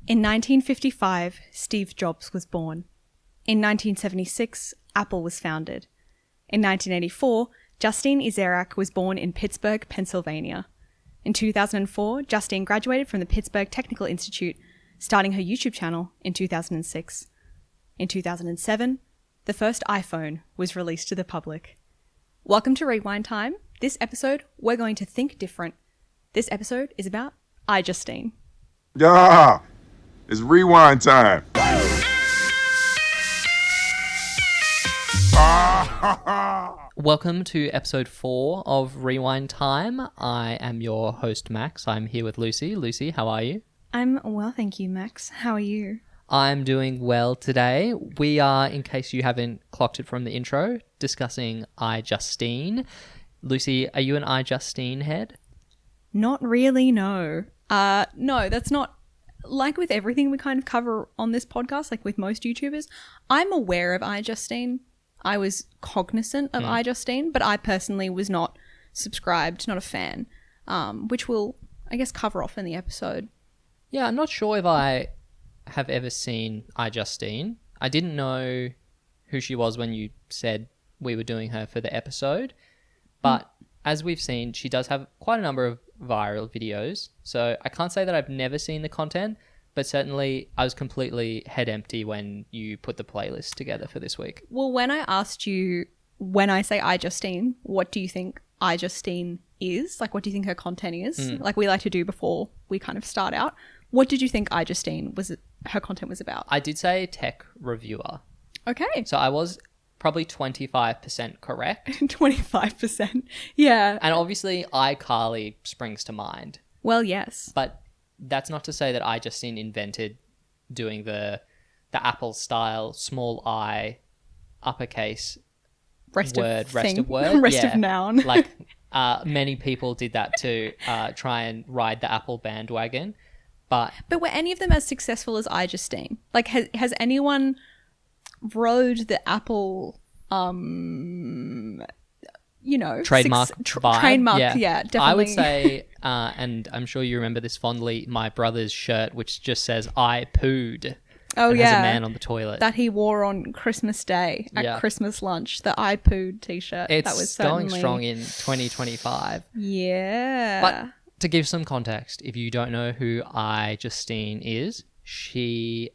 In 1955, Steve Jobs was born. In 1976, Apple was founded. In 1984, Justine Ezarik was born in Pittsburgh, Pennsylvania. In 2004, Justine graduated from the Pittsburgh Technical Institute, starting her YouTube channel in 2006. In 2007, the first iPhone was released to the public. Welcome to Rewind Time. This episode, we're going to think different. This episode is about iJustine. Yeah, it's rewind time. Welcome to episode 4 of Rewind Time. I am your host, Max. I'm here with Lucy. Lucy, how are you? I'm well, thank you, Max. How are you? I'm doing well today. We are, in case you haven't clocked it from the intro, discussing iJustine. Lucy, are you an iJustine head? Not really, no. No, that's not... Like with everything we kind of cover on this podcast, like with most YouTubers, I'm aware of iJustine. I was cognizant of iJustine, but I personally was not subscribed, not a fan, which we'll, I guess, cover off in the episode. Yeah, I'm not sure if I have ever seen iJustine. I didn't know who she was when you said we were doing her for the episode, but as we've seen, she does have quite a number of viral videos, so I can't say that I've never seen the content, but certainly I was completely head empty when you put the playlist together for this week. Well, when I asked you, when I say iJustine, what do you think iJustine is? Like, what do you think her content is? Like we like to do before we kind of start out. What did you think iJustine was, her content was about? I did say tech reviewer. Okay. So I was probably 25% correct. 25%. Yeah. And obviously iCarly springs to mind. Well, yes. But that's not to say that iJustine invented doing the Apple style small I uppercase Rest word, of rest thing. of word. Rest of noun. Like many people did that to try and ride the Apple bandwagon. But were any of them as successful as iJustine? Like, has anyone rode the Apple, trademark vibe? Trademark, yeah, definitely. I would say, and I'm sure you remember this fondly, my brother's shirt, which just says "I pooed." Oh, and yeah. has a man on the toilet. That he wore on Christmas Day at Christmas lunch, the I pooed t-shirt. It's that was going strong in 2025. Yeah. But to give some context, if you don't know who iJustine is, she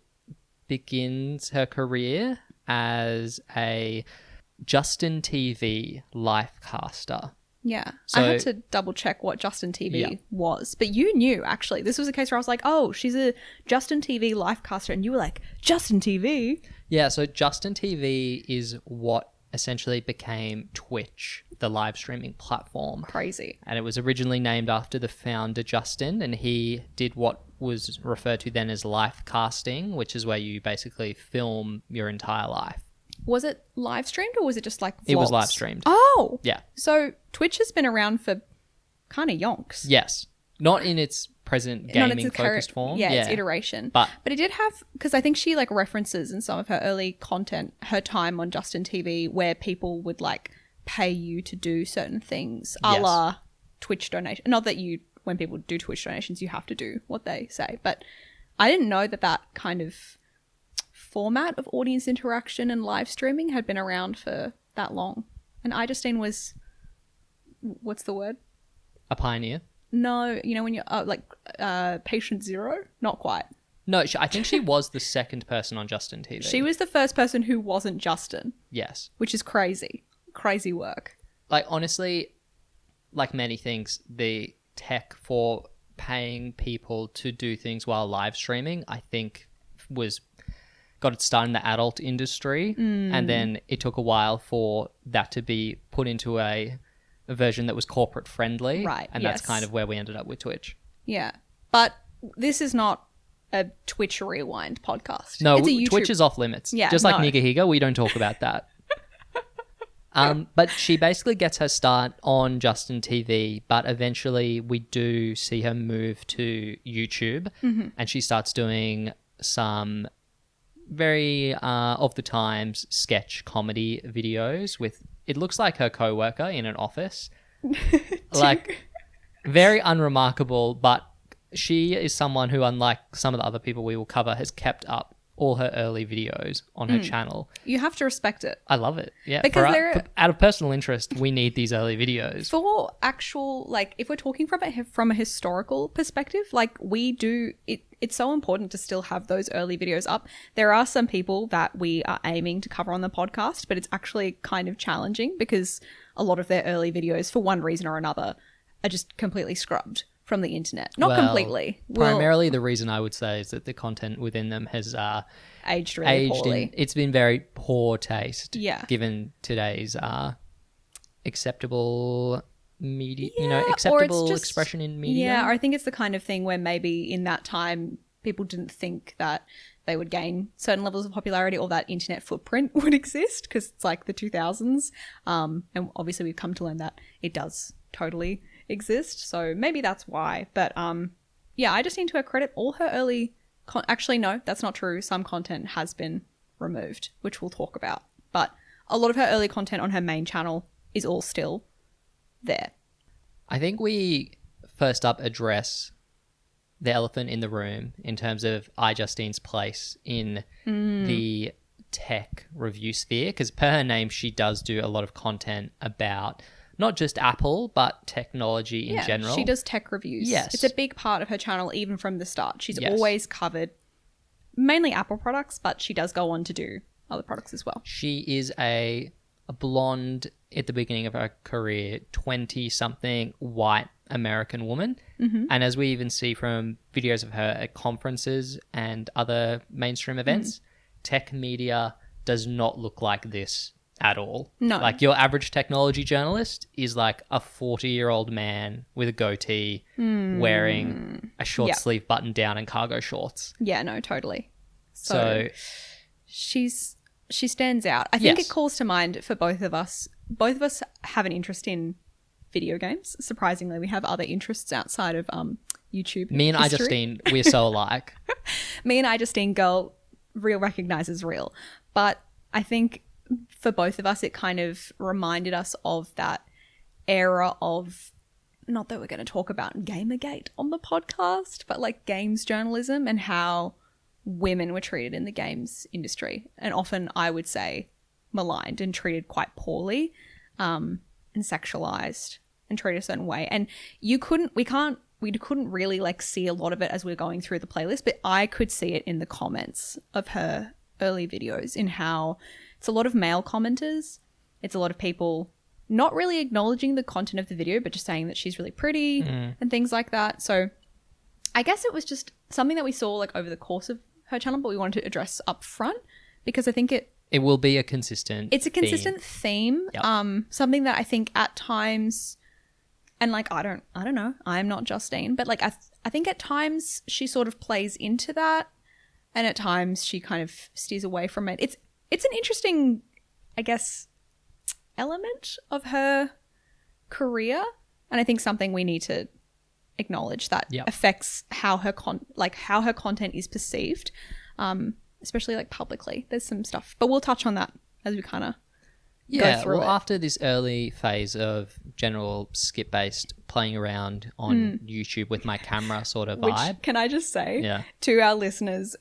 begins her career as a Justin TV life caster. Yeah. So, I had to double check what Justin TV was. But you knew, actually. This was a case where I was like, oh, she's a Justin TV life caster. And you were like, Justin TV? Yeah, so Justin TV is what essentially became Twitch, the live streaming platform. Crazy. And it was originally named after the founder, Justin, and he did what was referred to then as life casting, which is where you basically film your entire life. Was it live streamed or was it just like vlogs? It was live streamed. Oh! Yeah. So Twitch has been around for kind of yonks. Yes. Not in its present gaming-focused form. Yeah, its iteration. But it did have, because I think she like references in some of her early content, her time on Justin TV where people would like pay you to do certain things, a la Twitch donation. Not that when people do Twitch donations, you have to do what they say. But I didn't know that kind of format of audience interaction and live streaming had been around for that long. And iJustine was, what's the word? A pioneer. No, when you're patient zero? Not quite. No, I think she was the second person on Justin TV. She was the first person who wasn't Justin. Yes. Which is crazy. Crazy work. Like, honestly, like many things, the tech for paying people to do things while live streaming, I think got its start in the adult industry. And then it took a while for that to be put into a version that was corporate friendly. Right. And that's kind of where we ended up with Twitch. Yeah. But this is not a Twitch Rewind podcast. No, it's a YouTube... Twitch is off limits. Yeah, just like Nigga Higa, we don't talk about that. But she basically gets her start on Justin TV, but eventually we do see her move to YouTube, and she starts doing some very of the times sketch comedy videos with, it looks like her co-worker in an office. Like, very unremarkable, but she is someone who, unlike some of the other people we will cover, has kept up all her early videos on her channel. You have to respect it. I love it. Yeah. Because out of personal interest, we need these early videos. For actual, like, if we're talking from a historical perspective, like, we do, it's so important to still have those early videos up. There are some people that we are aiming to cover on the podcast, but it's actually kind of challenging because a lot of their early videos, for one reason or another, are just completely scrubbed from the internet. Not completely. Primarily the reason I would say is that the content within them has aged really poorly. It's been very poor taste. Yeah. Given today's acceptable media, Yeah, acceptable expression in media. Yeah, I think it's the kind of thing where maybe in that time people didn't think that they would gain certain levels of popularity or that internet footprint would exist because it's like the 2000s. And obviously we've come to learn that it does totally exist. So maybe that's why. But yeah, I just need to her credit all her early... Actually, no, that's not true. Some content has been removed, which we'll talk about. But a lot of her early content on her main channel is all still there. I think we first up address the elephant in the room in terms of iJustine's place in the tech review sphere, because per her name, she does do a lot of content about not just Apple, but technology in general. She does tech reviews. Yes. It's a big part of her channel, even from the start. She's Yes. always covered mainly Apple products, but she does go on to do other products as well. She is a blonde at the beginning of her career, 20-something white American woman. Mm-hmm. And as we even see from videos of her at conferences and other mainstream events, tech media does not look like this at all. No. Like your average technology journalist is like a 40-year-old man with a goatee wearing a short sleeve button down and cargo shorts. Yeah, no, totally. So she stands out. I think it calls to mind for both of us. Both of us have an interest in video games. Surprisingly, we have other interests outside of YouTube. Me and history. iJustine, we're so alike. Me and iJustine, girl, real recognizes real. But I think for both of us, it kind of reminded us of that era of, not that we're going to talk about Gamergate on the podcast, but like games journalism and how women were treated in the games industry. And often I would say maligned and treated quite poorly, and sexualized and treated a certain way. And we couldn't really like see a lot of it as we we're going through the playlist, but I could see it in the comments of her early videos in how it's a lot of male commenters. It's a lot of people not really acknowledging the content of the video, but just saying that she's really pretty and things like that. So I guess it was just something that we saw like over the course of her channel, but we wanted to address up front because I think it will be a consistent It's a consistent theme. Yep. Something that I think at times, and like I don't know, I'm not Justine, but like I think at times she sort of plays into that, and at times she kind of steers away from it. It's an interesting, I guess, element of her career, and I think something we need to acknowledge that affects how her content is perceived, especially like publicly. There's some stuff, but we'll touch on that as we kind of go through it. After this early phase of general skip-based playing around on YouTube with my camera sort of vibe. Which, can I just say to our listeners,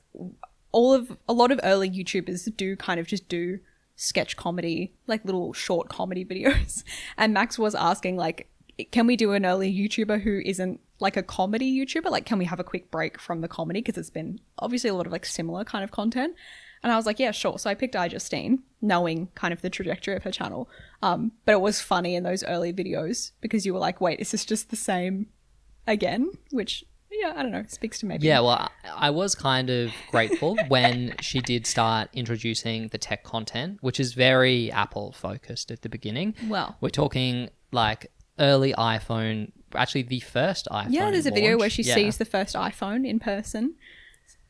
a lot of early YouTubers do kind of just do sketch comedy, like little short comedy videos. And Max was asking like, can we do an early YouTuber who isn't like a comedy YouTuber? Like, can we have a quick break from the comedy? Because it's been obviously a lot of like similar kind of content. And I was like, yeah, sure. So I picked iJustine, knowing kind of the trajectory of her channel. But it was funny in those early videos because you were like, wait, is this just the same again? Which, yeah, I don't know, speaks to maybe. Yeah, well, I was kind of grateful when she did start introducing the tech content, which is very Apple focused at the beginning. Well, we're talking like early iPhone, actually the first iPhone. Yeah, there's a video launch. where she sees the first iPhone in person.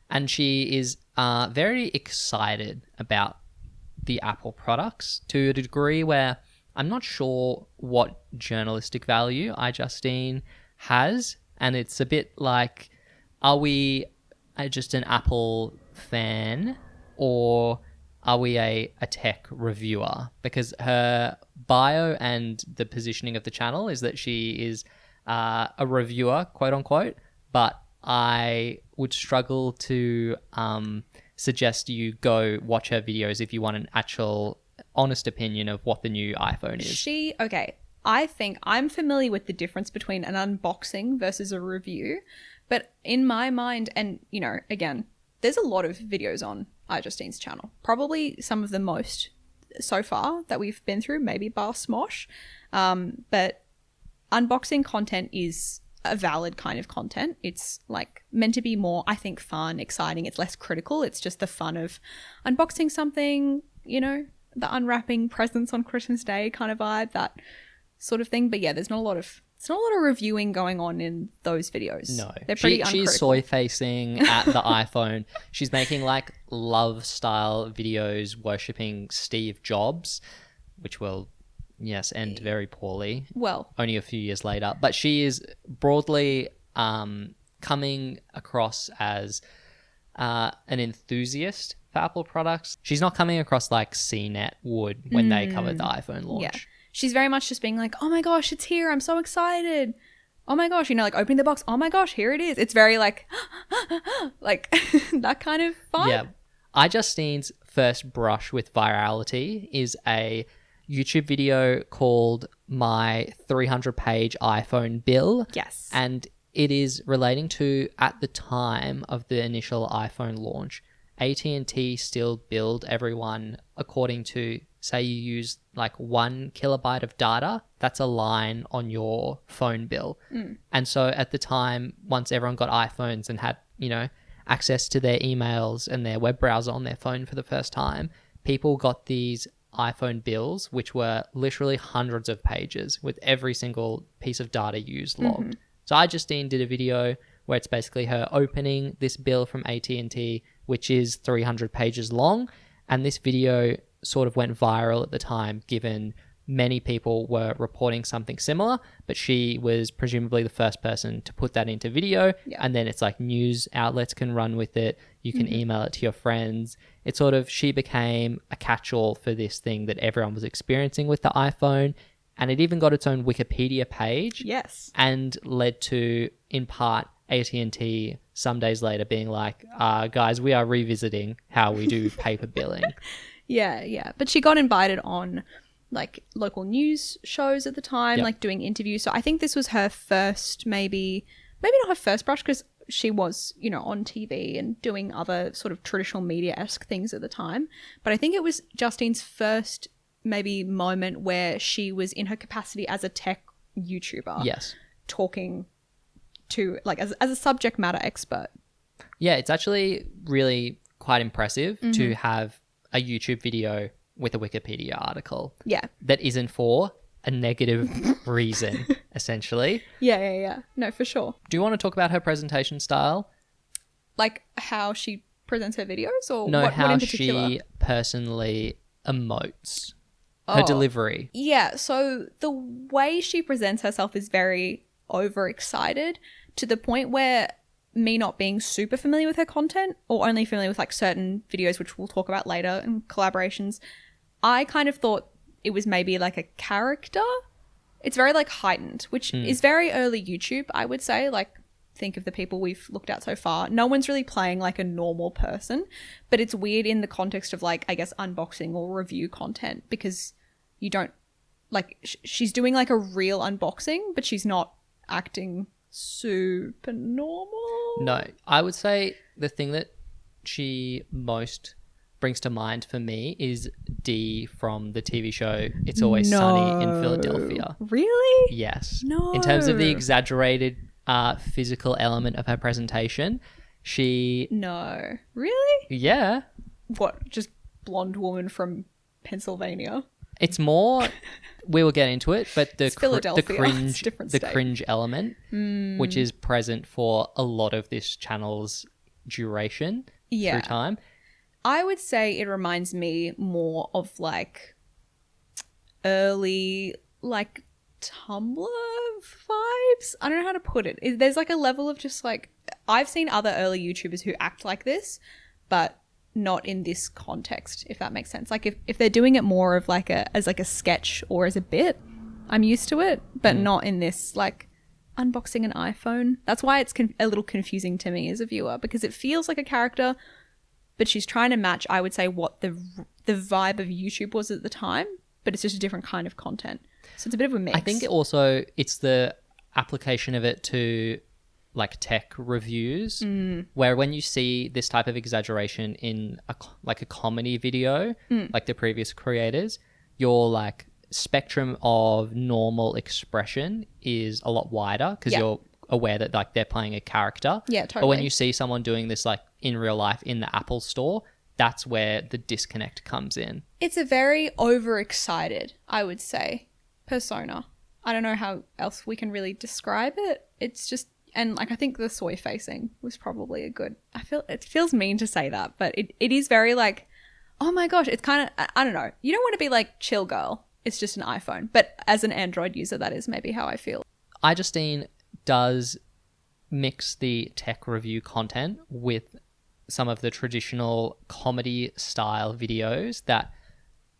And she is very excited about the Apple products to a degree where I'm not sure what journalistic value iJustine has. And it's a bit like, are we just an Apple fan or are we a tech reviewer? Because her bio and the positioning of the channel is that she is a reviewer, quote unquote, but I would struggle to suggest you go watch her videos if you want an actual honest opinion of what the new iPhone is. Okay, I think I'm familiar with the difference between an unboxing versus a review, but in my mind, and you know, again, there's a lot of videos on iJustine's channel, probably some of the most so far that we've been through, maybe bar Smosh, but unboxing content is a valid kind of content. It's like meant to be more, I think, fun, exciting. It's less critical. It's just the fun of unboxing something, you know, the unwrapping presents on Christmas Day kind of vibe, that sort of thing. But yeah, it's not a lot of reviewing going on in those videos. No, they're pretty uncritical. She's soy facing at the iPhone. She's making like love style videos worshipping Steve Jobs, which will end very poorly. Well, only a few years later. But she is broadly coming across as an enthusiast for Apple products. She's not coming across like CNET would when they covered the iPhone launch. Yeah. She's very much just being like, oh my gosh, it's here. I'm so excited. Oh my gosh, you know, like opening the box. Oh my gosh, here it is. It's very like, like that kind of vibe. Yeah. iJustine's first brush with virality is a YouTube video called My 300-Page iPhone Bill. Yes. And it is relating to, at the time of the initial iPhone launch, AT&T still billed everyone according to, say you use like 1 kilobyte of data, that's a line on your phone bill. And so at the time, once everyone got iPhones and had, you know, access to their emails and their web browser on their phone for the first time, people got these iPhone bills, which were literally hundreds of pages with every single piece of data used logged. So iJustine did a video where it's basically her opening this bill from AT&T, which is 300 pages long. And this video sort of went viral at the time, given many people were reporting something similar, but she was presumably the first person to put that into video. And then it's like news outlets can run with it. You can email it to your friends. It's sort of, she became a catch-all for this thing that everyone was experiencing with the iPhone. And it even got its own Wikipedia page. Yes. And led to, in part, AT&T some days later being like, guys, we are revisiting how we do paper billing. Yeah. But she got invited on like local news shows at the time, like doing interviews. So I think this was her first, maybe not her first brush, because she was, you know, on TV and doing other sort of traditional media-esque things at the time. But I think it was Justine's first maybe moment where she was in her capacity as a tech YouTuber. Yes. Talking to, like, as a subject matter expert. Yeah, it's actually really quite impressive to have a YouTube video with a Wikipedia article. Yeah. That isn't for a negative reason, essentially. Yeah. No, for sure. Do you want to talk about her presentation style? Like how she presents her videos, or no, what how in particular? she personally emotes. Her delivery. Yeah, so the way she presents herself is very overexcited, to the point where me not being super familiar with her content, or only familiar with like certain videos, which we'll talk about later, and collaborations, I kind of thought it was maybe like a character. It's very like heightened, which is very early YouTube, I would say. Like, think of the people we've looked at so far. No one's really playing like a normal person, but it's weird in the context of like, I guess, unboxing or review content, because you don't like, she's doing like a real unboxing, but she's not acting super normal. No, I would say the thing that she most brings to mind for me is Dee from the TV show It's Always Sunny in Philadelphia. Really? Yes. No. In terms of the exaggerated physical element of her presentation, she... No. Really? Yeah. What, just blonde woman from Pennsylvania? It's more... We will get into it, but the Philadelphia. cringe element, which is present for a lot of this channel's duration through time. I would say it reminds me more of like early like Tumblr vibes. I don't know how to put it. There's like a level of just like, I've seen other early YouTubers who act like this, but not in this context, if that makes sense. Like if they're doing it more of like as like a sketch or as a bit, I'm used to it, but not in this like unboxing an iPhone. That's why it's a little confusing to me as a viewer, because it feels like a character, but she's trying to match, I would say, what the vibe of YouTube was at the time, but it's just a different kind of content. So it's a bit of a mix. I think it's the application of it to like tech reviews, where when you see this type of exaggeration in a comedy video, like the previous creators, your like spectrum of normal expression is a lot wider because you're aware that like they're playing a character. Yeah, totally. But when you see someone doing this like in real life in the Apple store, that's where the disconnect comes in. It's a very overexcited, I would say, persona. I don't know how else we can really describe it. It's just, and like I think the soy facing was probably a good, it feels mean to say that, but it is very like, oh my gosh, it's kind of, I don't know. You don't want to be like chill girl. It's just an iPhone. But as an Android user, that is maybe how I feel. iJustine does mix the tech review content with some of the traditional comedy style videos that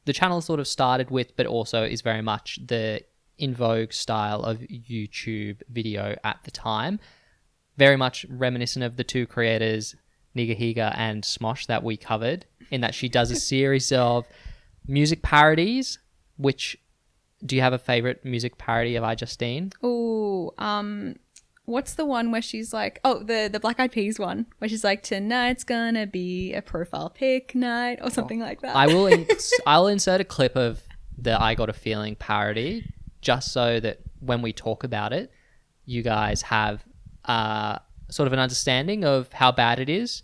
the channel sort of started with, but also is very much the in vogue style of YouTube video at the time. Very much reminiscent of the two creators, Nigahiga and Smosh, that we covered, in that she does a series of music parodies. Which, do you have a favorite music parody of iJustine? Ooh, what's the one where she's like, the Black Eyed Peas one, where she's like, tonight's gonna be a profile pic night, or something like that. I'll insert a clip of the I Got a Feeling parody, just so that when we talk about it, you guys have sort of an understanding of how bad it is.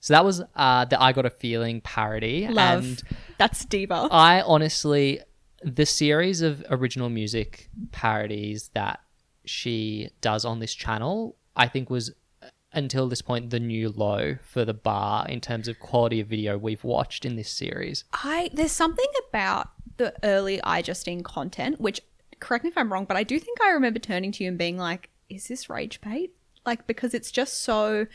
So that was the I Got a Feeling parody. Love. And that's diva. I honestly, the series of original music parodies that she does on this channel, I think was, until this point, the new low for the bar in terms of quality of video we've watched in this series. There's something about the early iJustine content, which, correct me if I'm wrong, but I do think I remember turning to you and being like, is this rage bait? Like, because it's just so...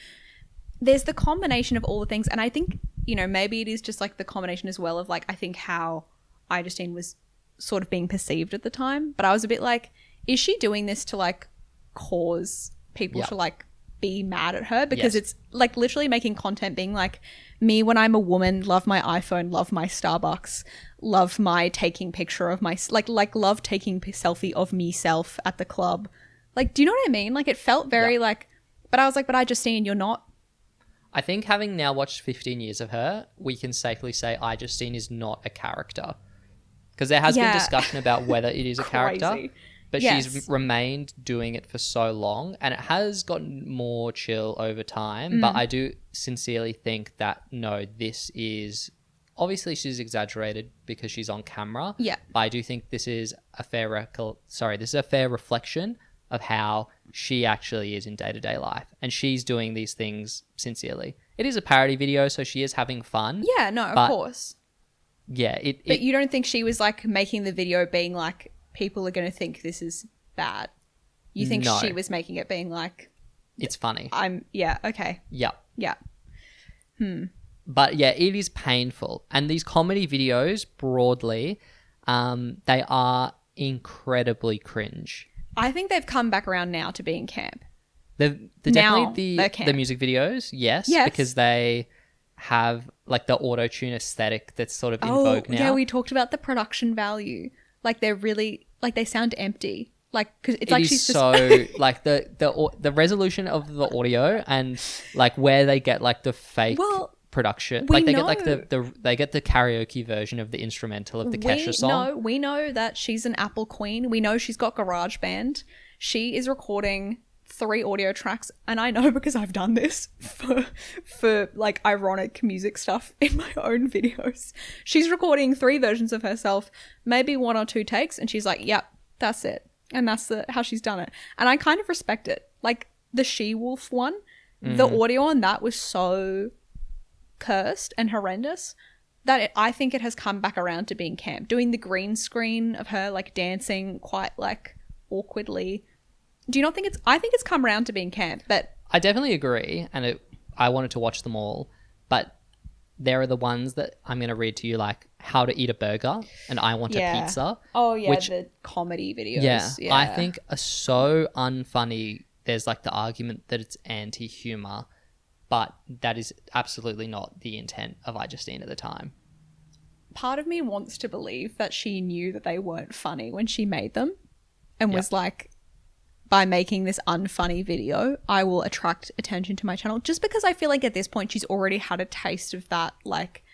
There's the combination of all the things, and I think, you know, maybe it is just like the combination as well of like, I think how iJustine was sort of being perceived at the time, but I was a bit like, is she doing this to like cause people to like be mad at her? Because it's like literally making content being like, me when I'm a woman, love my iPhone, love my Starbucks, love my taking picture of my, like love taking selfie of me self at the club. Like, do you know what I mean? Like, it felt very like, but I was like, but iJustine, you're not. I think having now watched 15 years of her, we can safely say iJustine is not a character. Because there has been discussion about whether it is a character, but she's remained doing it for so long, and it has gotten more chill over time. But I do sincerely think that, no, this is... Obviously, she's exaggerated because she's on camera. Yeah. But I do think this is a fair reflection of how she actually is in day-to-day life, and she's doing these things sincerely. It is a parody video, so she is having fun. Yeah, no, of course. Yeah, but you don't think she was like making the video being like, people are going to think this is bad? You think she was making it being like, it's funny. Okay. Yep. Yeah. But yeah, it is painful. And these comedy videos, broadly, they are incredibly cringe. I think they've come back around now to being camp. They're definitely the music videos, yes, because they have like the auto-tune aesthetic that's sort of in vogue now. Yeah, we talked about the production value. Like, they're really, like, they sound empty. Like, because it's like she's so just... like the resolution of the audio and like where they get like the fake production. Like, they get like they get the karaoke version of the instrumental of the Kesha song. We know that she's an Apple queen. We know she's got GarageBand. She is recording 3 audio tracks, and I know because I've done this for like ironic music stuff in my own videos. She's recording 3 versions of herself, maybe 1 or 2 takes, and she's like, yep, that's it. And that's how she's done it. And I kind of respect it. Like, the She-Wolf one, the audio on that was so cursed and horrendous, that I think it has come back around to being camp. Doing the green screen of her like dancing quite like awkwardly. Do you not think I think it's come around to being camp, but I definitely agree, and I wanted to watch them all, but there are the ones that I'm going to read to you, like How to Eat a Burger and I Want a Pizza. Oh yeah, which, the comedy videos. Yeah, I think are so unfunny. There's like the argument that it's anti-humor, but that is absolutely not the intent of iJustine at the time. Part of me wants to believe that she knew that they weren't funny when she made them and was like, by making this unfunny video, I will attract attention to my channel. Just because I feel like at this point she's already had a taste of that like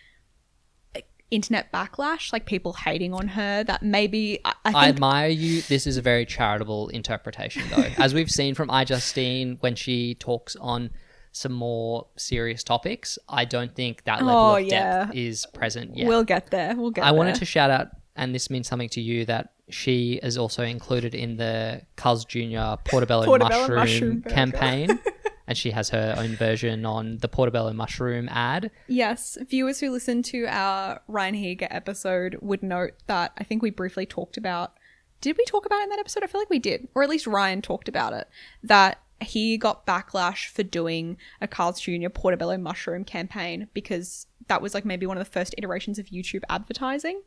internet backlash, like people hating on her, that maybe I admire you. This is a very charitable interpretation though. As we've seen from iJustine when she talks on some more serious topics, I don't think that level of depth is present yet. We'll get there. I wanted to shout out, and this means something to you, that she is also included in the Carl's Jr. Portobello mushroom campaign. And she has her own version on the Portobello mushroom ad. Yes. Viewers who listen to our Ryan Heger episode would note that I think we briefly talked about... Did we talk about it in that episode? I feel like we did. Or at least Ryan talked about it. That he got backlash for doing a Carl's Jr. Portobello mushroom campaign because that was like maybe one of the first iterations of YouTube advertising.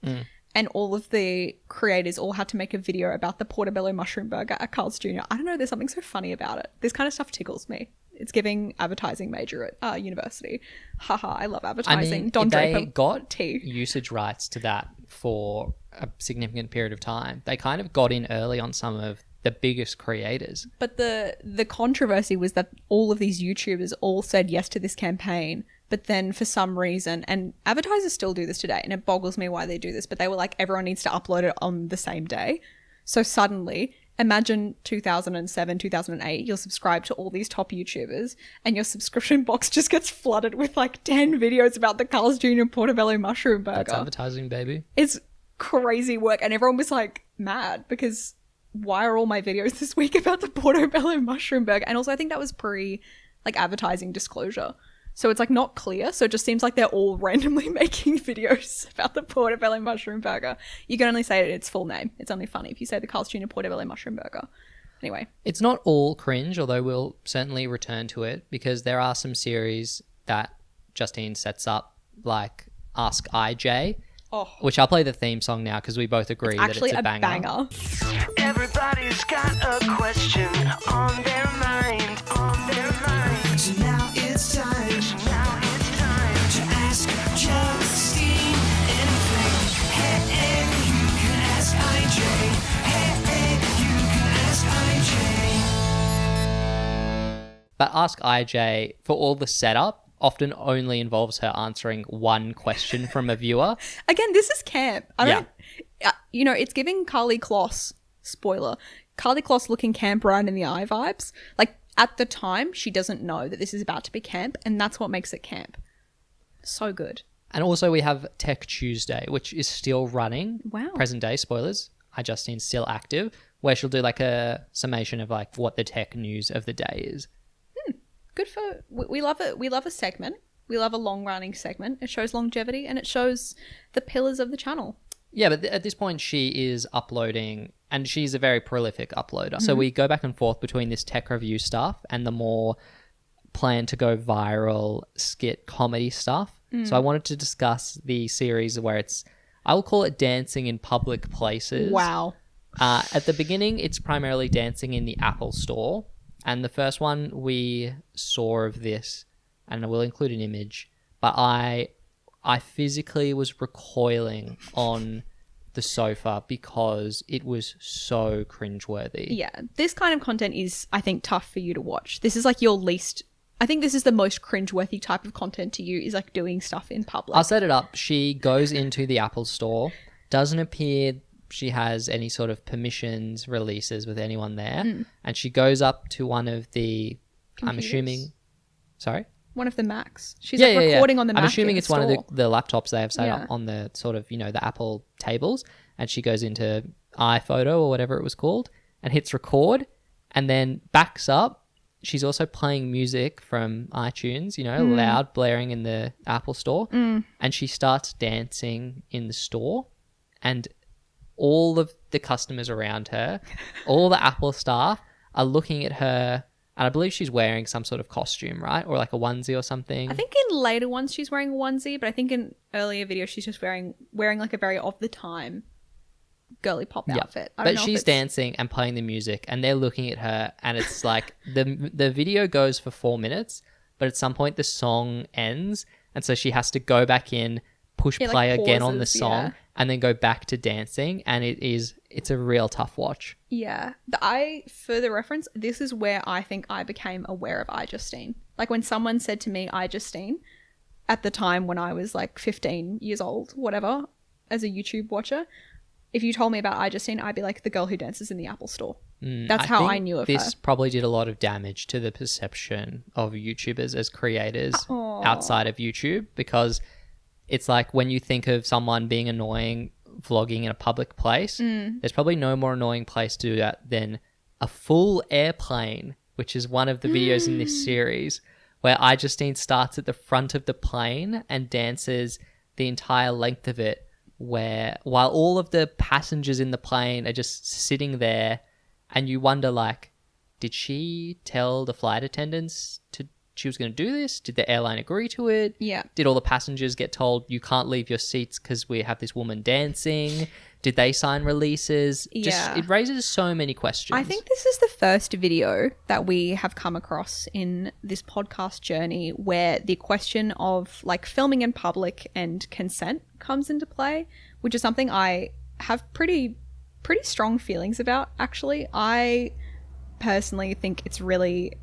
And all of the creators all had to make a video about the Portobello mushroom burger at Carl's Jr. I don't know, there's something so funny about it. This kind of stuff tickles me. It's giving advertising major at university. Haha, I love advertising. I mean, Don Draper they got tea. usage rights to that for a significant period of time. They kind of got in early on some of the biggest creators. But the controversy was that all of these YouTubers all said yes to this campaign, but then for some reason, and advertisers still do this today, and it boggles me why they do this, but they were like, everyone needs to upload it on the same day. So suddenly, imagine 2007, 2008, you'll subscribe to all these top YouTubers and your subscription box just gets flooded with like 10 videos about the Carl's Jr. Portobello mushroom burger. That's advertising, baby. It's crazy work. And everyone was like mad because why are all my videos this week about the Portobello mushroom burger? And also I think that was pre like advertising disclosure. So it's like not clear. So it just seems like they're all randomly making videos about the Portobello mushroom burger. You can only say it its full name. It's only funny if you say the Carl's Jr. Portobello mushroom burger. Anyway. It's not all cringe, although we'll certainly return to it because there are some series that Justine sets up, like Ask IJ, which I'll play the theme song now because we both agree that it's a banger. Everybody's got a question on their mind, So now it's time. To ask Justine anything. Hey, you can ask IJ. Hey, you can ask IJ. But Ask IJ, for all the setup, often only involves her answering one question from a viewer. Again, this is camp. It's giving Carly Kloss, spoiler, Carly Kloss looking camp right in the eye vibes. Like, at the time, she doesn't know that this is about to be camp, and that's what makes it camp. So good. And also we have Tech Tuesday, which is still running. Wow. Present day, spoilers. iJustine's still active, where she'll do like a summation of like what the tech news of the day is. Good for... We love it. We love a segment. We love a long-running segment. It shows longevity, and it shows the pillars of the channel. Yeah, but at this point, she is uploading, and she's a very prolific uploader. So we go back and forth between this tech review stuff and the more plan to go viral skit comedy stuff. So I wanted to discuss the series where it's, I will call it dancing in public places. Wow. At the beginning, it's primarily dancing in the Apple Store. And the first one we saw of this, and I will include an image, but I physically was recoiling on the sofa because it was so cringeworthy. Yeah, this kind of content is, I think, tough for you to watch. This is like your least... I think this is the most cringeworthy type of content to you, is like doing stuff in public. I'll set it up. She goes into the Apple Store, doesn't appear she has any sort of permissions, releases with anyone there, and she goes up to one of the... Computers? I'm assuming... Sorry? One of the Macs. She's recording on the Mac. I'm assuming it's one of store. the laptops they have set up on the sort of, the Apple tables. And she goes into iPhoto or whatever it was called and hits record and then backs up, she's also playing music from iTunes, loud blaring in the Apple store. And she starts dancing in the store, and all of the customers around her, all the Apple staff are looking at her, and I believe she's wearing some sort of costume, right? Or like a onesie or something. I think in later ones she's wearing a onesie, but I think in earlier videos she's just wearing like a very of the time girly pop outfit. But she's dancing and playing the music, and they're looking at her, and it's like the video goes for 4 minutes, but at some point the song ends, and so she has to go back in, push play again on the song, and then go back to dancing, and it's a real tough watch. Yeah. For the reference, this is where I think I became aware of iJustine. Like when someone said to me iJustine at the time when I was like 15 years old, whatever, as a YouTube watcher, if you told me about iJustine, I'd be like the girl who dances in the Apple store. That's how I knew of her. This probably did a lot of damage to the perception of YouTubers as creators outside of YouTube, because it's like when you think of someone being annoying vlogging in a public place, there's probably no more annoying place to do that than a full airplane, which is one of the videos in this series, where iJustine starts at the front of the plane and dances the entire length of it, while all of the passengers in the plane are just sitting there, and you wonder, like, did she tell the flight attendants she was going to do this? Did the airline agree to it? Yeah. Did all the passengers get told you can't leave your seats because we have this woman dancing? Did they sign releases? Yeah. It raises so many questions. I think this is the first video that we have come across in this podcast journey where the question of like filming in public and consent comes into play, which is something I have pretty strong feelings about, actually. I personally think it's really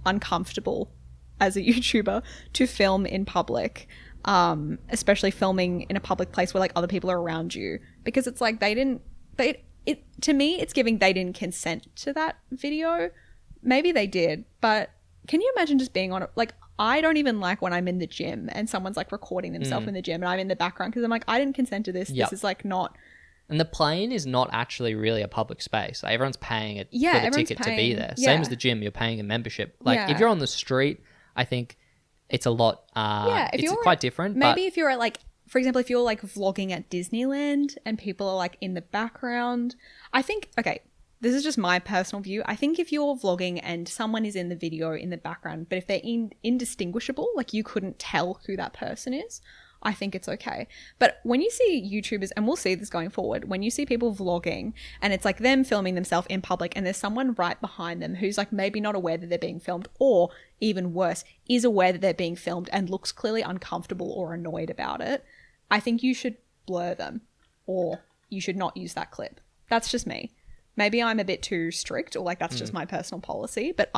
uncomfortable as a YouTuber to film in public, especially filming in a public place where like other people are around you, because it's like to me it's giving they didn't consent to that video. Maybe they did, but can you imagine just being on it? Like, I don't even like when I'm in the gym and someone's like recording themselves in the gym and I'm in the background, because I'm like, I didn't consent to this. This is like not. And the plane is not actually really a public space. Like, everyone's paying for the ticket to be there. Same as the gym, you're paying a membership. Like if you're on the street, I think it's a lot. It's quite different. Maybe if you're at like, for example, if you're like vlogging at Disneyland and people are like in the background, I think, okay, this is just my personal view. I think if you're vlogging and someone is in the video in the background, but if they're indistinguishable, like you couldn't tell who that person is, I think it's okay. But when you see YouTubers, and we'll see this going forward, when you see people vlogging and it's like them filming themselves in public and there's someone right behind them who's like maybe not aware that they're being filmed, or even worse, is aware that they're being filmed and looks clearly uncomfortable or annoyed about it, I think you should blur them, or you should not use that clip. That's just me. Maybe I'm a bit too strict, or like that's just my personal policy, but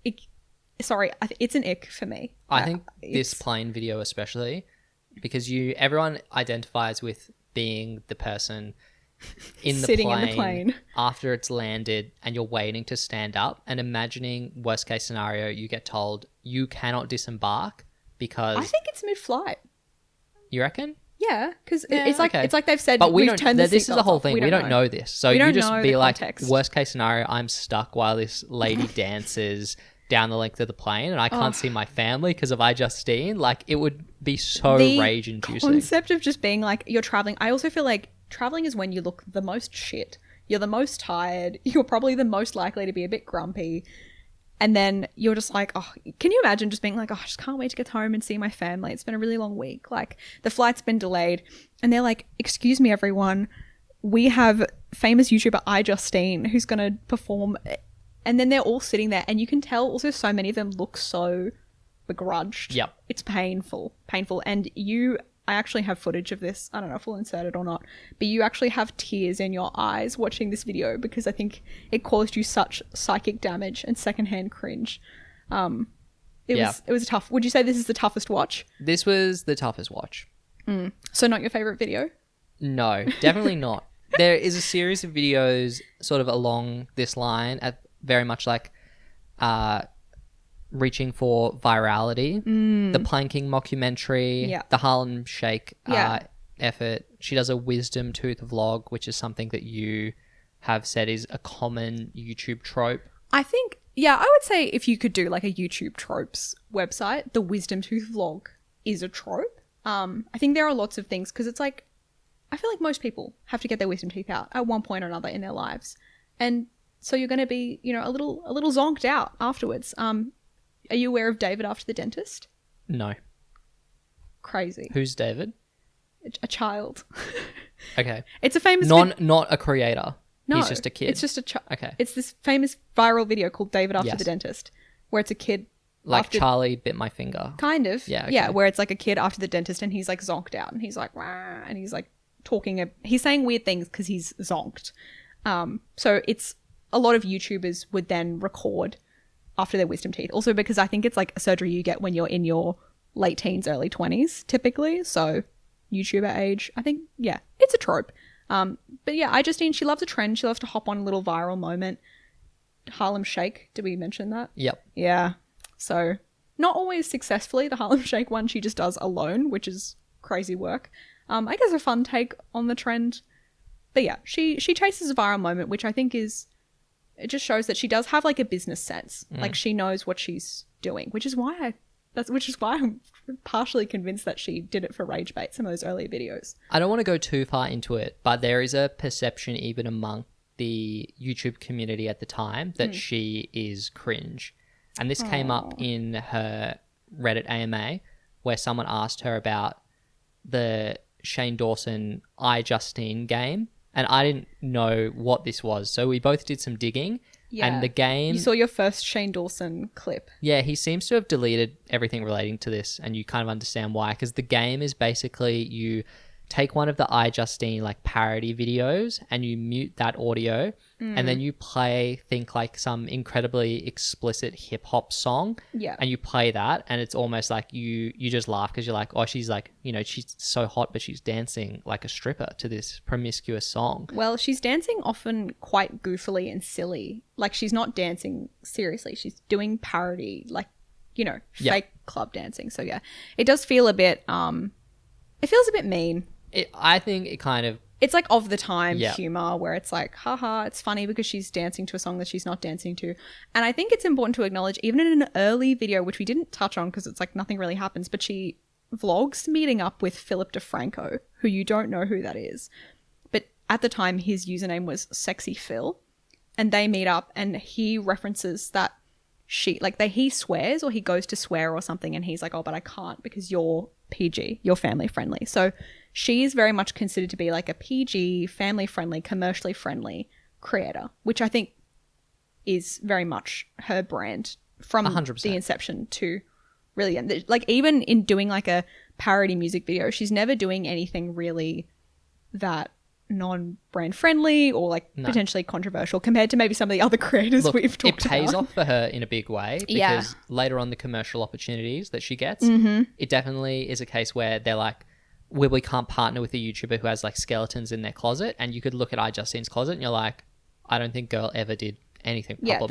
it's an ick for me. I think this plane video especially, because everyone identifies with being the person in the sitting in the plane after it's landed, and you're waiting to stand up, and imagining worst case scenario, you get told you cannot disembark because I think it's mid-flight. You reckon? Yeah, because it's like they've said, but we don't. Turned the this is the whole thing. We don't know this, so you just be like, context. Worst case scenario, I'm stuck while this lady dances down the length of the plane, and I can't see my family because of iJustine. Like, it would be so rage inducing. The concept of just being like, you're traveling. I also feel like traveling is when you look the most shit. You're the most tired. You're probably the most likely to be a bit grumpy. And then you're just like, oh, can you imagine just being like, oh, I just can't wait to get home and see my family. It's been a really long week. Like, the flight's been delayed. And they're like, excuse me, everyone. We have famous YouTuber iJustine who's going to perform. And then they're all sitting there. And you can tell also so many of them look so begrudged. Yep. It's painful. And I actually have footage of this. I don't know if we'll insert it or not, but you actually have tears in your eyes watching this video, because I think it caused you such psychic damage and secondhand cringe. It was tough. Would you say this is the toughest watch? This was the toughest watch. So not your favorite video? No, definitely not. There is a series of videos sort of along this line, at very much like reaching for virality. The planking mockumentary, the Harlem Shake effort. She does a wisdom tooth vlog, which is something that you have said is a common YouTube trope. I think, yeah, I would say if you could do like a YouTube tropes website, the wisdom tooth vlog is a trope. I think there are lots of things because it's like, I feel like most people have to get their wisdom teeth out at one point or another in their lives. And so you're going to be, you know, a little zonked out afterwards. Are you aware of David after the dentist? No. Crazy. Who's David? A child. Okay. It's a famous... Not a creator. No, He's just a kid. It's just a child. Okay. It's this famous viral video called David After Yes. the Dentist, where it's a kid... Like after... Charlie bit my finger. Kind of. Yeah, Yeah, okay. where it's like a kid after the dentist and he's like zonked out and he's like, wah, and he's like talking... He's saying weird things because he's zonked. So it's... A lot of YouTubers would then record after their wisdom teeth. Also because I think it's like a surgery you get when you're in your late teens, early 20s, typically. So YouTuber age, I think, yeah, it's a trope. But yeah, iJustine, she loves a trend. She loves to hop on a little viral moment. Harlem Shake, did we mention that? Yep. Yeah. So not always successfully. The Harlem Shake one she just does alone, which is crazy work. I guess a fun take on the trend. But yeah, she chases a viral moment, which I think is... It just shows that she does have like a business sense. Like she knows what she's doing, which is why I'm partially convinced that she did it for rage bait, some of those earlier videos. I don't want to go too far into it, but there is a perception even among the YouTube community at the time that she is cringe. And this came up in her Reddit AMA where someone asked her about the Shane Dawson iJustine game. And I didn't know what this was. So we both did some digging. Yeah. And the game... You saw your first Shane Dawson clip. Yeah, he seems to have deleted everything relating to this. And you kind of understand why. Because the game is basically you take one of the iJustine like parody videos and you mute that audio. And then you play, think like some incredibly explicit hip hop song. Yeah. And you play that and it's almost like you just laugh because you're like, oh, she's like, you know, she's so hot, but she's dancing like a stripper to this promiscuous song. Well, she's dancing often quite goofily and silly. Like she's not dancing seriously. She's doing parody, like, you know, fake club dancing. So yeah, it does feel a bit, it feels a bit mean. I think it kind of... It's like of the time humor where it's like, haha, it's funny because she's dancing to a song that she's not dancing to. And I think it's important to acknowledge, even in an early video, which we didn't touch on because it's like nothing really happens, but she vlogs meeting up with Philip DeFranco, who you don't know who that is. But at the time, his username was Sexy Phil. And they meet up and he references that he swears or he goes to swear or something. And he's like, oh, but I can't because you're PG, you're family friendly. So she is very much considered to be like a PG, family friendly, commercially friendly creator, which I think is very much her brand from 100%. The inception to really end. Like even in doing like a parody music video, she's never doing anything really that non-brand friendly or like potentially controversial compared to maybe some of the other creators we've talked about. It pays off for her in a big way because later on the commercial opportunities that she gets, it definitely is a case where they're like, we can't partner with a YouTuber who has like skeletons in their closet, and you could look at iJustine's closet and you're like, I don't think girl ever did anything problematic.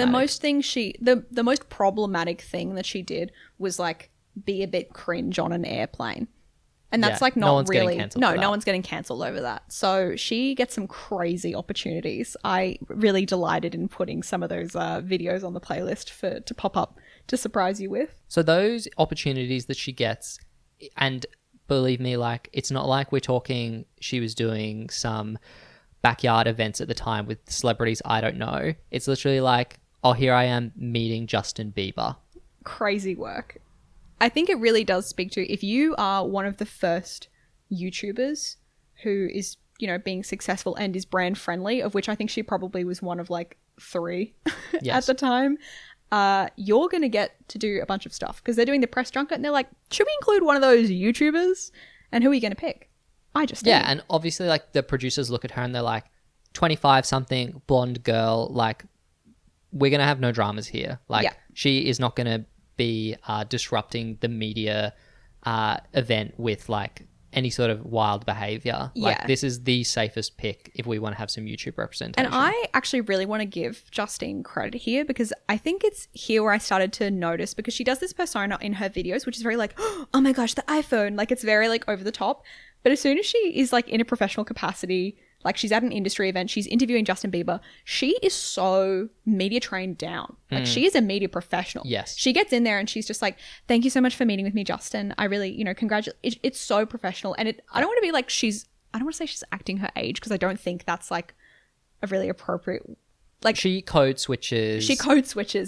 The most problematic thing that she did was like be a bit cringe on an airplane. And that's like not really... No one's getting cancelled over that. So she gets some crazy opportunities. I really delighted in putting some of those videos on the playlist to pop up to surprise you with. So those opportunities that she gets, and believe me, like it's not like we're talking she was doing some backyard events at the time with celebrities I don't know. It's literally like, oh, here I am meeting Justin Bieber. Crazy work. I think it really does speak to if you are one of the first YouTubers who is, you know, being successful and is brand friendly, of which I think she probably was one of like 3 at the time. You're going to get to do a bunch of stuff because they're doing the press junket and they're like, should we include one of those YouTubers? And who are you going to pick? iJustine. Yeah, and obviously like the producers look at her and they're like, 25 something blonde girl, like we're going to have no dramas here. Like she is not going to be disrupting the media event with like any sort of wild behavior. Like this is the safest pick if we want to have some YouTube representation. And I actually really want to give Justine credit here because I think it's here where I started to notice, because she does this persona in her videos, which is very like, oh my gosh, the iPhone. Like it's very like over the top. But as soon as she is like in a professional capacity, Like she's at an industry event, she's interviewing Justin Bieber. She is so media trained down. Like she is a media professional. Yes. She gets in there and she's just like, thank you so much for meeting with me, Justin. I really, congratulate. It's so professional. And I don't want to be like I don't want to say she's acting her age because I don't think that's like a really appropriate. Like she code switches.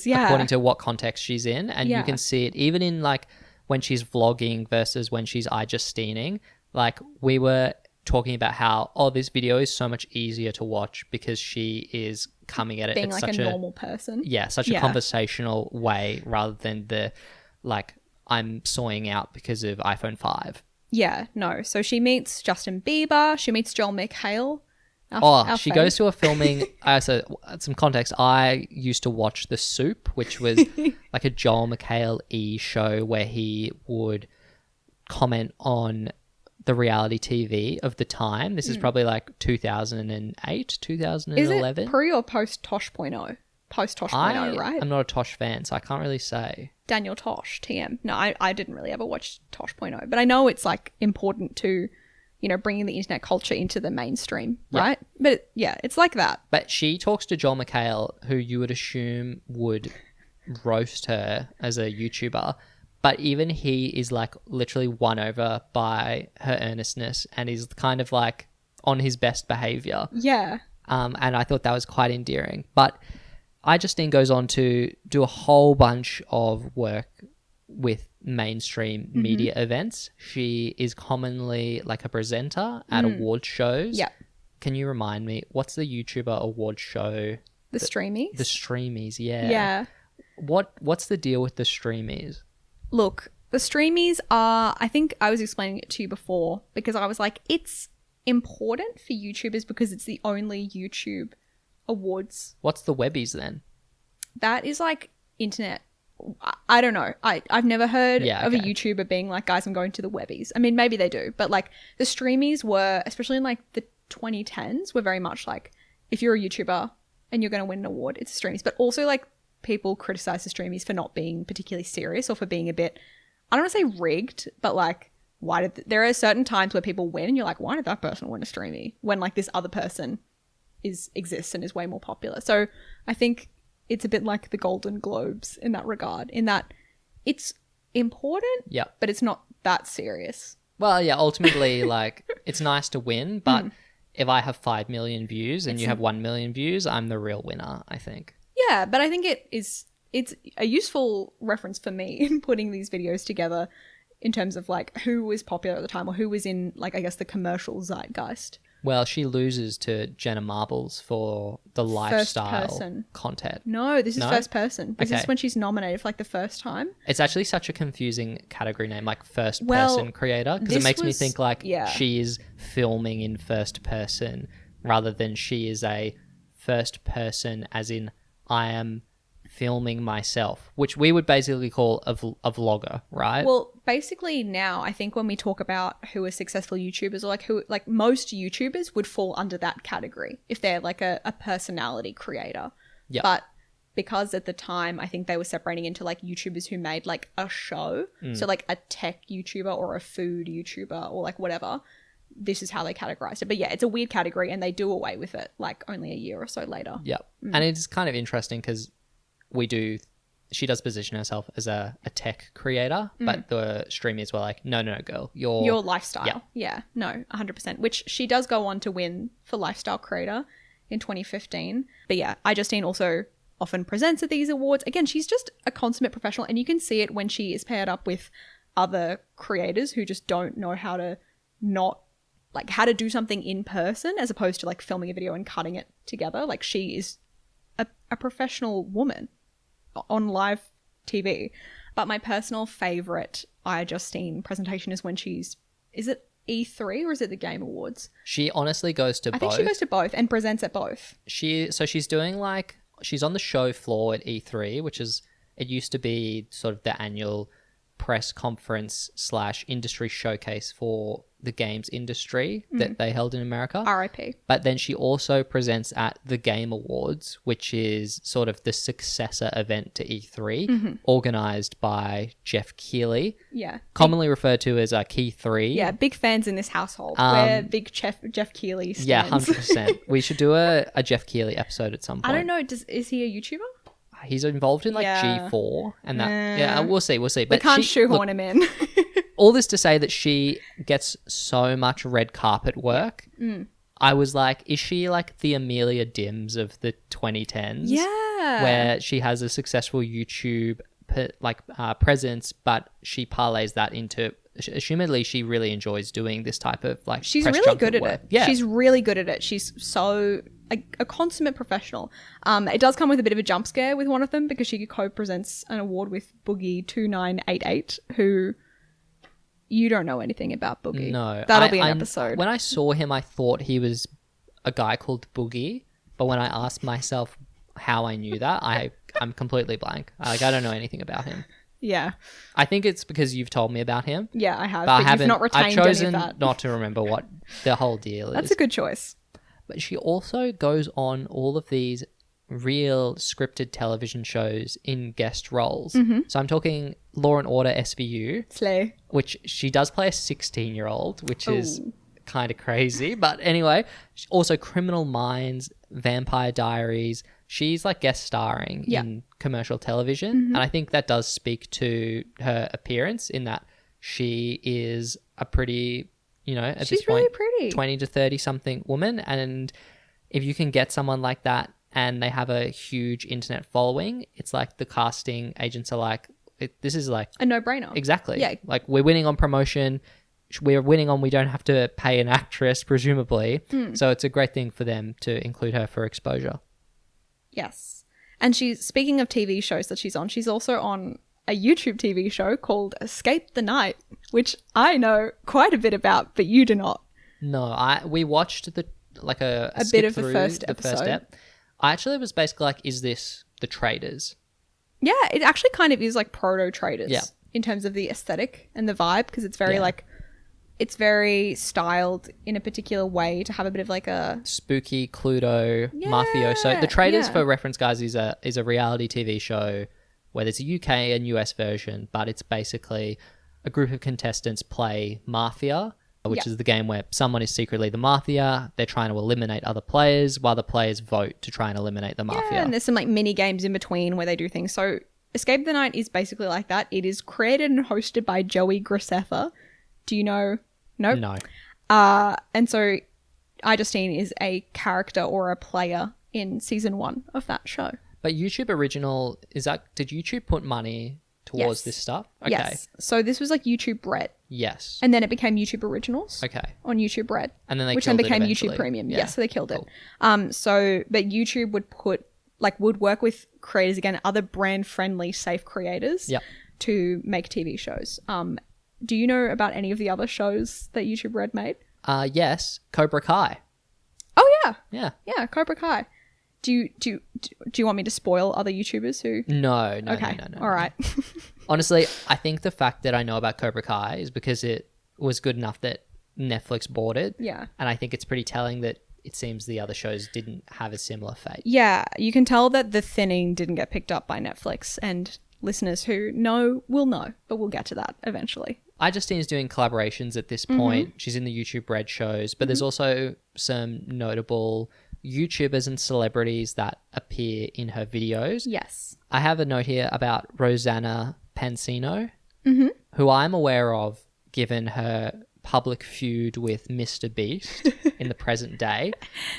Yeah. According to what context she's in. And you can see it even in like when she's vlogging versus when she's iJustining. Like we were talking about how, this video is so much easier to watch because she is coming at it being at like such a normal person. Yeah, such a conversational way rather than the like I'm soying out because of iPhone 5. Yeah, no. So she meets Justin Bieber. She meets Joel McHale. She goes to a filming. So some context. I used to watch The Soup, which was like a Joel McHale show where he would comment on the reality TV of the time. This is probably like 2008, 2011. Is it pre or post Tosh.0? Post Tosh.0, right? I'm not a Tosh fan, so I can't really say. Daniel Tosh, TM. No, I didn't really ever watch Tosh.0, but I know it's like important to, bringing the internet culture into the mainstream, right? But it's like that. But she talks to Joel McHale, who you would assume would roast her as a YouTuber. But even he is like literally won over by her earnestness and is kind of like on his best behavior. Yeah. And I thought that was quite endearing. But iJustine goes on to do a whole bunch of work with mainstream media events. She is commonly like a presenter at award shows. Yeah. Can you remind me, what's the YouTuber award show? The Streamies? The Streamies, yeah. Yeah. What's the deal with the Streamies? Look, the Streamies are, I think I was explaining it to you before because I was like, it's important for YouTubers because it's the only YouTube awards. What's the Webbies then? That is like internet. I don't know. I've never heard of a YouTuber being like, guys, I'm going to the Webbies. I mean, maybe they do, but like the Streamies were, especially in like the 2010s, were very much like, if you're a YouTuber and you're going to win an award, it's the Streamies. But also like people criticize the Streamies for not being particularly serious or for being a bit, I don't want to say rigged, but like, there are certain times where people win and you're like, why did that person win a Streamie when like this other person exists and is way more popular? So I think it's a bit like the Golden Globes in that regard, in that it's important, but it's not that serious. Well, yeah, ultimately, like, it's nice to win, but if I have 5 million views and you have 1 million views, I'm the real winner, I think. Yeah, but I think it's a useful reference for me in putting these videos together in terms of like who was popular at the time or who was in like, I guess, the commercial zeitgeist. Well, she loses to Jenna Marbles for the lifestyle content. No, this is first person. This is when she's nominated for like the first time. It's actually such a confusing category name, like first person creator, because it makes me think like she is filming in first person rather than she is a first person as in I am filming myself, which we would basically call a vlogger, right? Well, basically now I think when we talk about who are successful YouTubers or like who, like most YouTubers would fall under that category if they're like a personality creator. Yeah. But because at the time I think they were separating into like YouTubers who made like a show, so like a tech YouTuber or a food YouTuber or like whatever, this is how they categorized it. But yeah, it's a weird category and they do away with it like only a year or so later. Yeah. And it's kind of interesting because she does position herself as a tech creator, but the streamers were like, no, girl, your lifestyle. Yeah, no, 100%, which she does go on to win for lifestyle creator in 2015. But yeah, iJustine also often presents at these awards. Again, she's just a consummate professional and you can see it when she is paired up with other creators who just don't know how to how to do something in person as opposed to like filming a video and cutting it together. Like she is a professional woman on live TV. But my personal favorite iJustine presentation is when is it E3 or is it the Game Awards? She honestly goes to both. I think she goes to both and presents at both. She's doing like, she's on the show floor at E3, which is, it used to be sort of the annual press conference / industry showcase for the games industry that they held in America. R.I.P. But then she also presents at the Game Awards, which is sort of the successor event to E3, organized by Jeff Keighley, Yeah. commonly referred to as Key 3. Yeah, big fans in this household. We're big Jeff Keighley stands. Yeah, 100%. We should do a Jeff Keighley episode at some point. I don't know. Is he a YouTuber? He's involved in like Yeah. G4 and that. Yeah, we'll see. We But can't she- shoehorn look, him in. all this to say that she gets so much red carpet work. I was like, is she like the Amelia Dims of the 2010s? Yeah. Where she has a successful YouTube presence, but she parlays that into. Assumedly, she really enjoys doing this type of like. She's press really junket good at work. it. Yeah, She's really good at it. She's so a consummate professional. It does come with a bit of a jump scare with one of them because she co-presents an award with Boogie2988, who you don't know anything about Boogie. No, That'll be an episode. When I saw him, I thought he was a guy called Boogie, but when I asked myself how I knew that, I'm completely blank. I don't know anything about him. Yeah. I think it's because you've told me about him. Yeah, I have. But I But haven't. you've not retained I've chosen any of that. not to remember what the whole deal is. That's a good choice. But she also goes on all of these real scripted television shows in guest roles. Mm-hmm. So I'm talking Law and Order SVU, Slay. which she does play a 16-year-old, which is kind of crazy. But anyway, also Criminal Minds, Vampire Diaries. She's like guest starring in commercial television. And I think that does speak to her appearance in that she is a pretty, at She's this point, really pretty. 20 to 30 something woman. And if you can get someone like that and they have a huge internet following, it's like the casting agents are like, this is like A no-brainer. exactly. Yeah. Like we're winning on promotion. We're winning on we don't have to pay an actress, presumably. So it's a great thing for them to include her for exposure. Yes. And speaking of TV shows that she's also on a YouTube TV show called Escape the Night, which I know quite a bit about, but you do not. No, we watched a bit skip of the through first episode. ep. I actually was basically like, is this The Traders? Yeah, it actually kind of is like proto-traders Yeah. in terms of the aesthetic and the vibe, because it's very Yeah. it's very styled in a particular way to have a bit of like a... Spooky, Cluedo, mafioso. The Traders, yeah. for reference, guys, is a reality TV show where there's a UK and US version, but it's basically a group of contestants play Mafia, which is the game where someone is secretly the Mafia. They're trying to eliminate other players while the players vote to try and eliminate the Mafia. Yeah, and there's some like mini games in between where they do things. So Escape the Night is basically like that. It is created and hosted by Joey Graceffa. Do you know? Nope. No. And so iJustine is a character or a player in season 1 of that show. But YouTube Original, did YouTube put money towards Yes. this stuff? Okay. Yes. So this was like YouTube Red. Yes. And then it became YouTube Originals. Okay. On YouTube Red. And then they which killed then it became eventually. YouTube Premium. Yeah. Yes, so they killed Cool. it. But YouTube would work with creators again, other brand friendly, safe creators Yep. to make TV shows. Do you know about any of the other shows that YouTube Red made? Yes. Cobra Kai. Oh yeah. Yeah. Yeah, Cobra Kai. Do you want me to spoil other YouTubers who No. Okay. No. All right. Honestly, I think the fact that I know about Cobra Kai is because it was good enough that Netflix bought it. Yeah. And I think it's pretty telling that it seems the other shows didn't have a similar fate. Yeah, you can tell that The Thinning didn't get picked up by Netflix, and listeners who know will know, but we'll get to that eventually. iJustine is doing collaborations at this Mm-hmm. point. She's in the YouTube Red shows, but there's also some notable YouTubers and celebrities that appear in her videos. Yes. I have a note here about Rosanna Pansino, Mm-hmm. who I'm aware of given her public feud with Mr. Beast in the present day.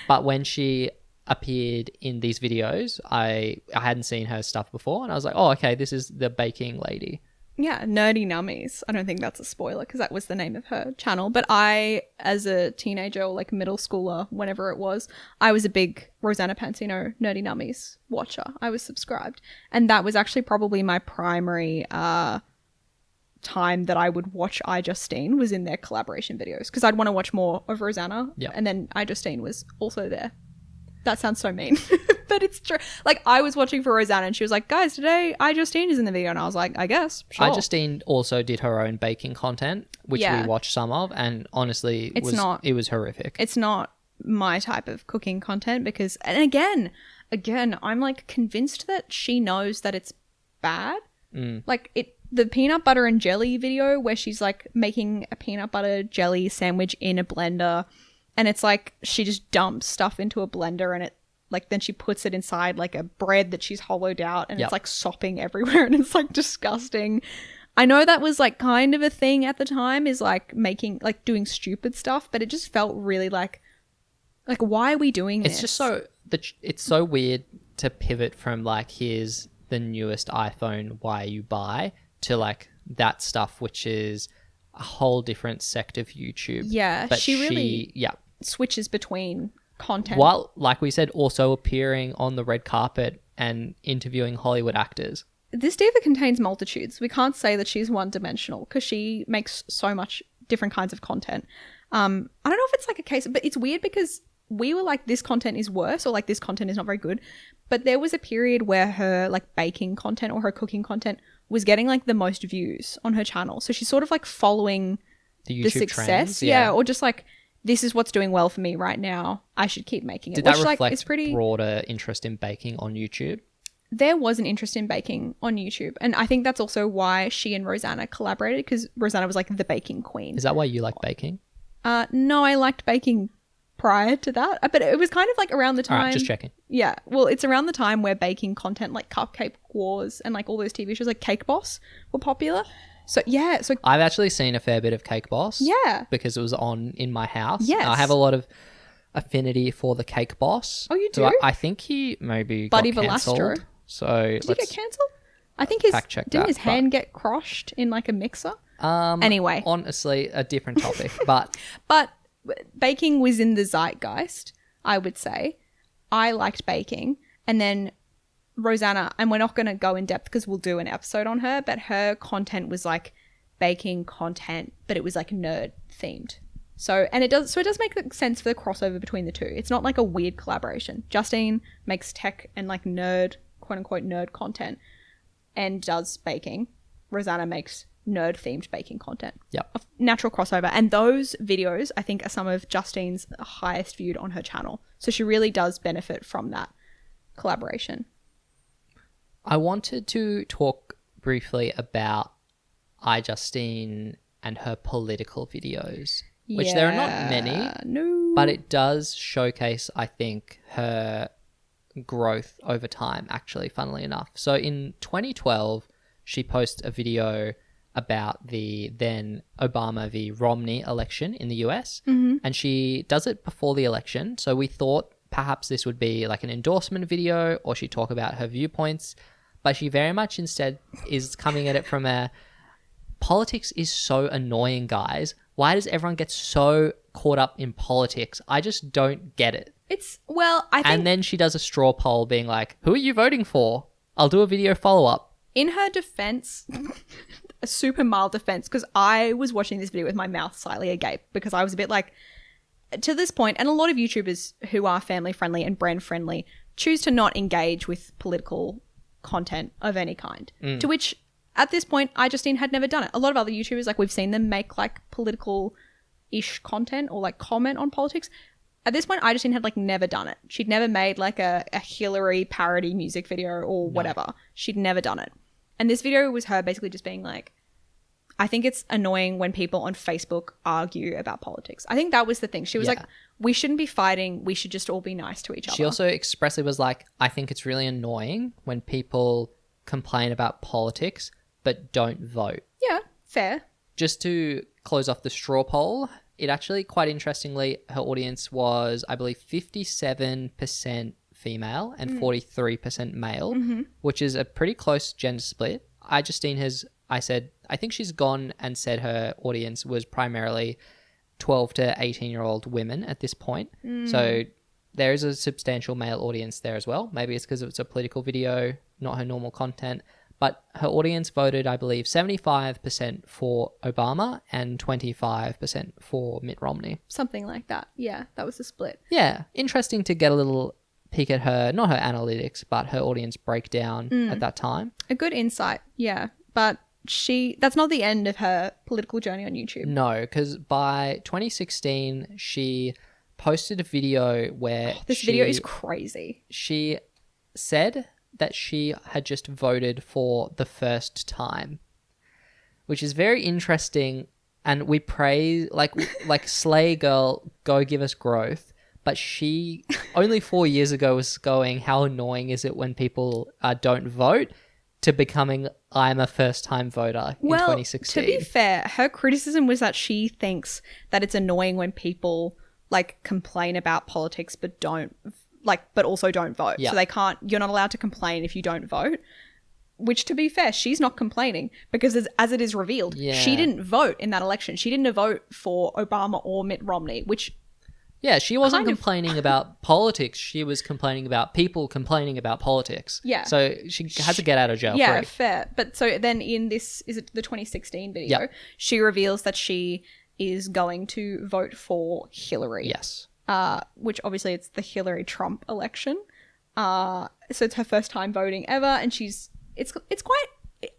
But when she appeared in these videos, I hadn't seen her stuff before, and I was like, oh, okay, this is the baking lady. Yeah, Nerdy Nummies. I don't think that's a spoiler because that was the name of her channel. But I, as a teenager or like middle schooler, whenever it was, I was a big Rosanna Pansino Nerdy Nummies watcher. I was subscribed. And that was actually probably my primary time that I would watch iJustine was in their collaboration videos because I'd want to watch more of Rosanna. Yeah. And then iJustine was also there. That sounds so mean. But it's true. Like, I was watching for Rosanna and she was like, guys, today iJustine is in the video. And I was like, I guess, sure. iJustine also did her own baking content, which we watched some of, and honestly, it was horrific. It's not my type of cooking content because, and again, I'm like convinced that she knows that it's bad. Like the peanut butter and jelly video where she's like making a peanut butter jelly sandwich in a blender, and it's like she just dumps stuff into a blender and it like then she puts it inside like a bread that she's hollowed out and it's like sopping everywhere and it's like disgusting. I know that was like kind of a thing at the time, is like making like doing stupid stuff, but it just felt really like why are we doing this? It's just it's so weird to pivot from like here's the newest iPhone, why you buy, to like that stuff which is a whole different sect of YouTube. Yeah, but she really switches between content. While, like we said, also appearing on the red carpet and interviewing Hollywood actors. This diva contains multitudes. We can't say that she's one-dimensional because she makes so much different kinds of content. I don't know if it's like a case, but it's weird because we were like, this content is worse or like this content is not very good. But there was a period where her like baking content or her cooking content was getting like the most views on her channel. So she's sort of like following the the success. Trends, yeah. Or just like, this is what's doing well for me right now. I should keep making it. Did that which, reflect like, is pretty... broader interest in baking on YouTube? There was an interest in baking on YouTube. And I think that's also why she and Rosanna collaborated, because Rosanna was like the baking queen. Is that why you like baking? No, I liked baking prior to that. But it was kind of like around the time... All right, just checking. Yeah. Well, it's around the time where baking content like Cupcake Wars and like all those TV shows like Cake Boss were popular. So, yeah. So I've actually seen a fair bit of Cake Boss. Yeah. Because it was on in my house. Yes. I have a lot of affinity for the Cake Boss. Oh, you do? I think he maybe Buddy got cancelled. Velastro. So Did he get cancelled? I think didn't his hand get crushed in like a mixer? Anyway. Honestly, a different topic. But baking was in the zeitgeist, I would say. I liked baking. And then Rosanna, and we're not going to go in depth because we'll do an episode on her, but her content was like baking content, but it was like nerd themed. So it does make sense for the crossover between the two. It's not like a weird collaboration. Justine makes tech and like nerd, quote unquote nerd content and does baking. Rosanna makes nerd themed baking content. Yep. A natural crossover. And those videos, I think, are some of Justine's highest viewed on her channel. So she really does benefit from that collaboration. I wanted to talk briefly about iJustine and her political videos, which there are not many, but it does showcase, I think, her growth over time, actually, funnily enough. So in 2012, she posted a video about the then Obama v. Romney election in the US, and she does it before the election. So we thought perhaps this would be like an endorsement video, or she'd talk about her viewpoints, but she very much instead is coming at it from a politics is so annoying, guys. Why does everyone get so caught up in politics? I just don't get it. I think... And then she does a straw poll being like, who are you voting for? I'll do a video follow-up. In her defense, a super mild defense, because I was watching this video with my mouth slightly agape because I was a bit like, to this point, and a lot of YouTubers who are family friendly and brand friendly choose to not engage with political content of any kind, to which at this point iJustine had never done it. A lot of other YouTubers, like we've seen them make like political-ish content or like comment on politics. At this point iJustine had like never done it. She'd never made like a Hillary parody music video or whatever. She'd never done it. And this video was her basically just being like, I think it's annoying when people on Facebook argue about politics. I think that was the thing. She was like, we shouldn't be fighting. We should just all be nice to each other. She also expressly was like, I think it's really annoying when people complain about politics but don't vote. Yeah, fair. Just to close off the straw poll, it actually, quite interestingly, her audience was, I believe, 57% female and 43% male, which is a pretty close gender split. iJustine has, I think she's gone and said her audience was primarily 12 to 18-year-old women at this point. So there is a substantial male audience there as well. Maybe it's because it's a political video, not her normal content. But her audience voted, I believe, 75% for Obama and 25% for Mitt Romney. Something like that. Yeah, that was the split. Yeah, interesting to get a little peek at not her analytics, but her audience breakdown at that time. A good insight, yeah. But that's not the end of her political journey on YouTube. No, because by 2016, she posted a video where This video is crazy. She said that she had just voted for the first time, which is very interesting. And we praise, like slay girl, go give us growth. But she only 4 years ago was going, how annoying is it when people don't vote, to becoming, I'm a first-time voter in 2016. To be fair, her criticism was that she thinks that it's annoying when people like complain about politics but also don't vote. Yeah. So you're not allowed to complain if you don't vote. Which, to be fair, she's not complaining because as it is revealed, she didn't vote in that election. She didn't vote for Obama or Mitt Romney, which... Yeah, she wasn't complaining about politics. She was complaining about people complaining about politics. Yeah. So she has to get out of jail Yeah, free. fair. But so then in this, is it the 2016 video? She reveals that she is going to vote for Hillary. Yes. Which obviously it's the Hillary Trump election. So it's her first time voting ever, and it's quite,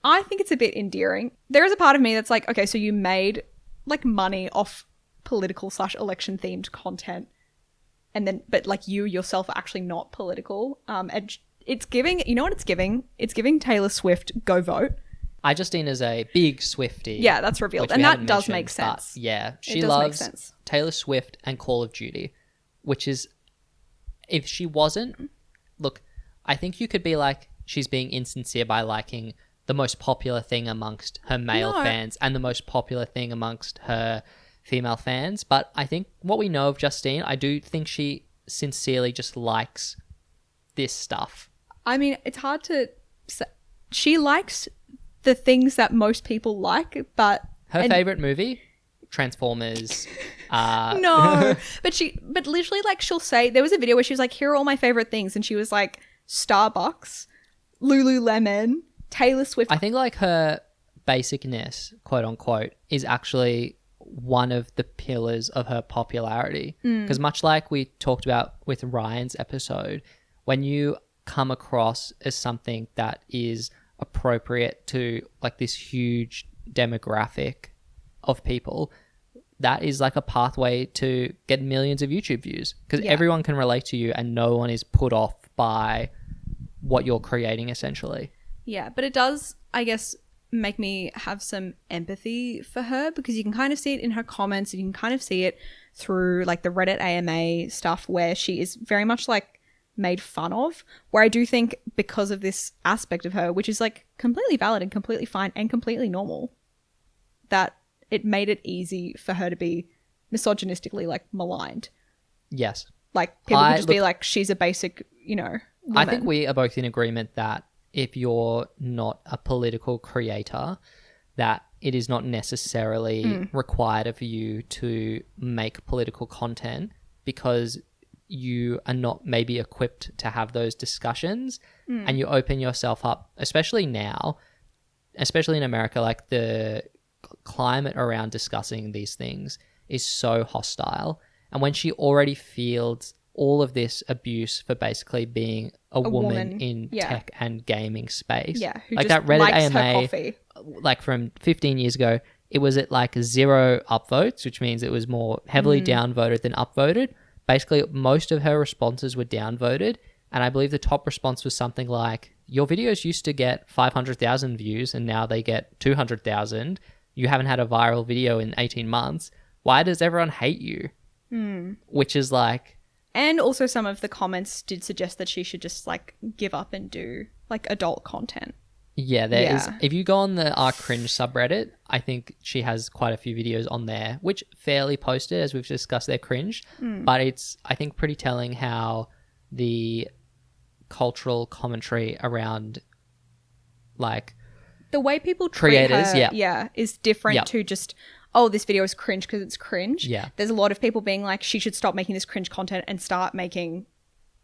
I think it's a bit endearing. There is a part of me that's like, okay, so you made like money off political / election themed content, and then but like you yourself are actually not political. And it's giving, you know what it's giving? It's giving Taylor Swift go vote. iJustine is a big Swiftie. Yeah, that's revealed, and that does make sense. Yeah, she does loves make sense. Taylor Swift and Call of Duty, which is, if she wasn't, look, I think you could be like, she's being insincere by liking the most popular thing amongst her male fans and the most popular thing amongst her female fans. But I think what we know of Justine, I do think she sincerely just likes this stuff. I mean, it's hard to say. She likes the things that most people like, but her favorite movie, Transformers. No, but literally, like, she'll say, there was a video where she was like, here are all my favorite things, and she was like, Starbucks, Lululemon, Taylor Swift. I think like her basicness, quote unquote, is actually one of the pillars of her popularity. Because much like we talked about with Ryan's episode, when you come across as something that is appropriate to like this huge demographic of people, that is like a pathway to get millions of YouTube views, because everyone can relate to you and no one is put off by what you're creating essentially. Yeah, but it does, I guess, make me have some empathy for her, because you can kind of see it in her comments, and you can kind of see it through like the Reddit AMA stuff where she is very much like made fun of, where I do think because of this aspect of her, which is like completely valid and completely fine and completely normal, that it made it easy for her to be misogynistically like maligned. Yes. Like people could just be like, she's a basic, woman. I think we are both in agreement that if you're not a political creator, that it is not necessarily required of you to make political content, because you are not maybe equipped to have those discussions, and you open yourself up, especially now, especially in America, like the climate around discussing these things is so hostile. And when she already fields all of this abuse for basically being a woman in tech and gaming space. Yeah, who like just that Reddit likes AMA, her coffee. like from 15 years ago, it was at like 0 upvotes, which means it was more heavily downvoted than upvoted. Basically, most of her responses were downvoted, and I believe the top response was something like, your videos used to get 500,000 views and now they get 200,000. You haven't had a viral video in 18 months. Why does everyone hate you? Which is like... And also some of the comments did suggest that she should just like give up and do like adult content. Yeah, there is. If you go on the cringe subreddit, I think she has quite a few videos on there, which fairly posted, as we've discussed, they're cringe. But it's, I think, pretty telling how the cultural commentary around like the way people treat creators, her, is different to just, oh, this video is cringe because it's cringe. Yeah. There's a lot of people being like, she should stop making this cringe content and start making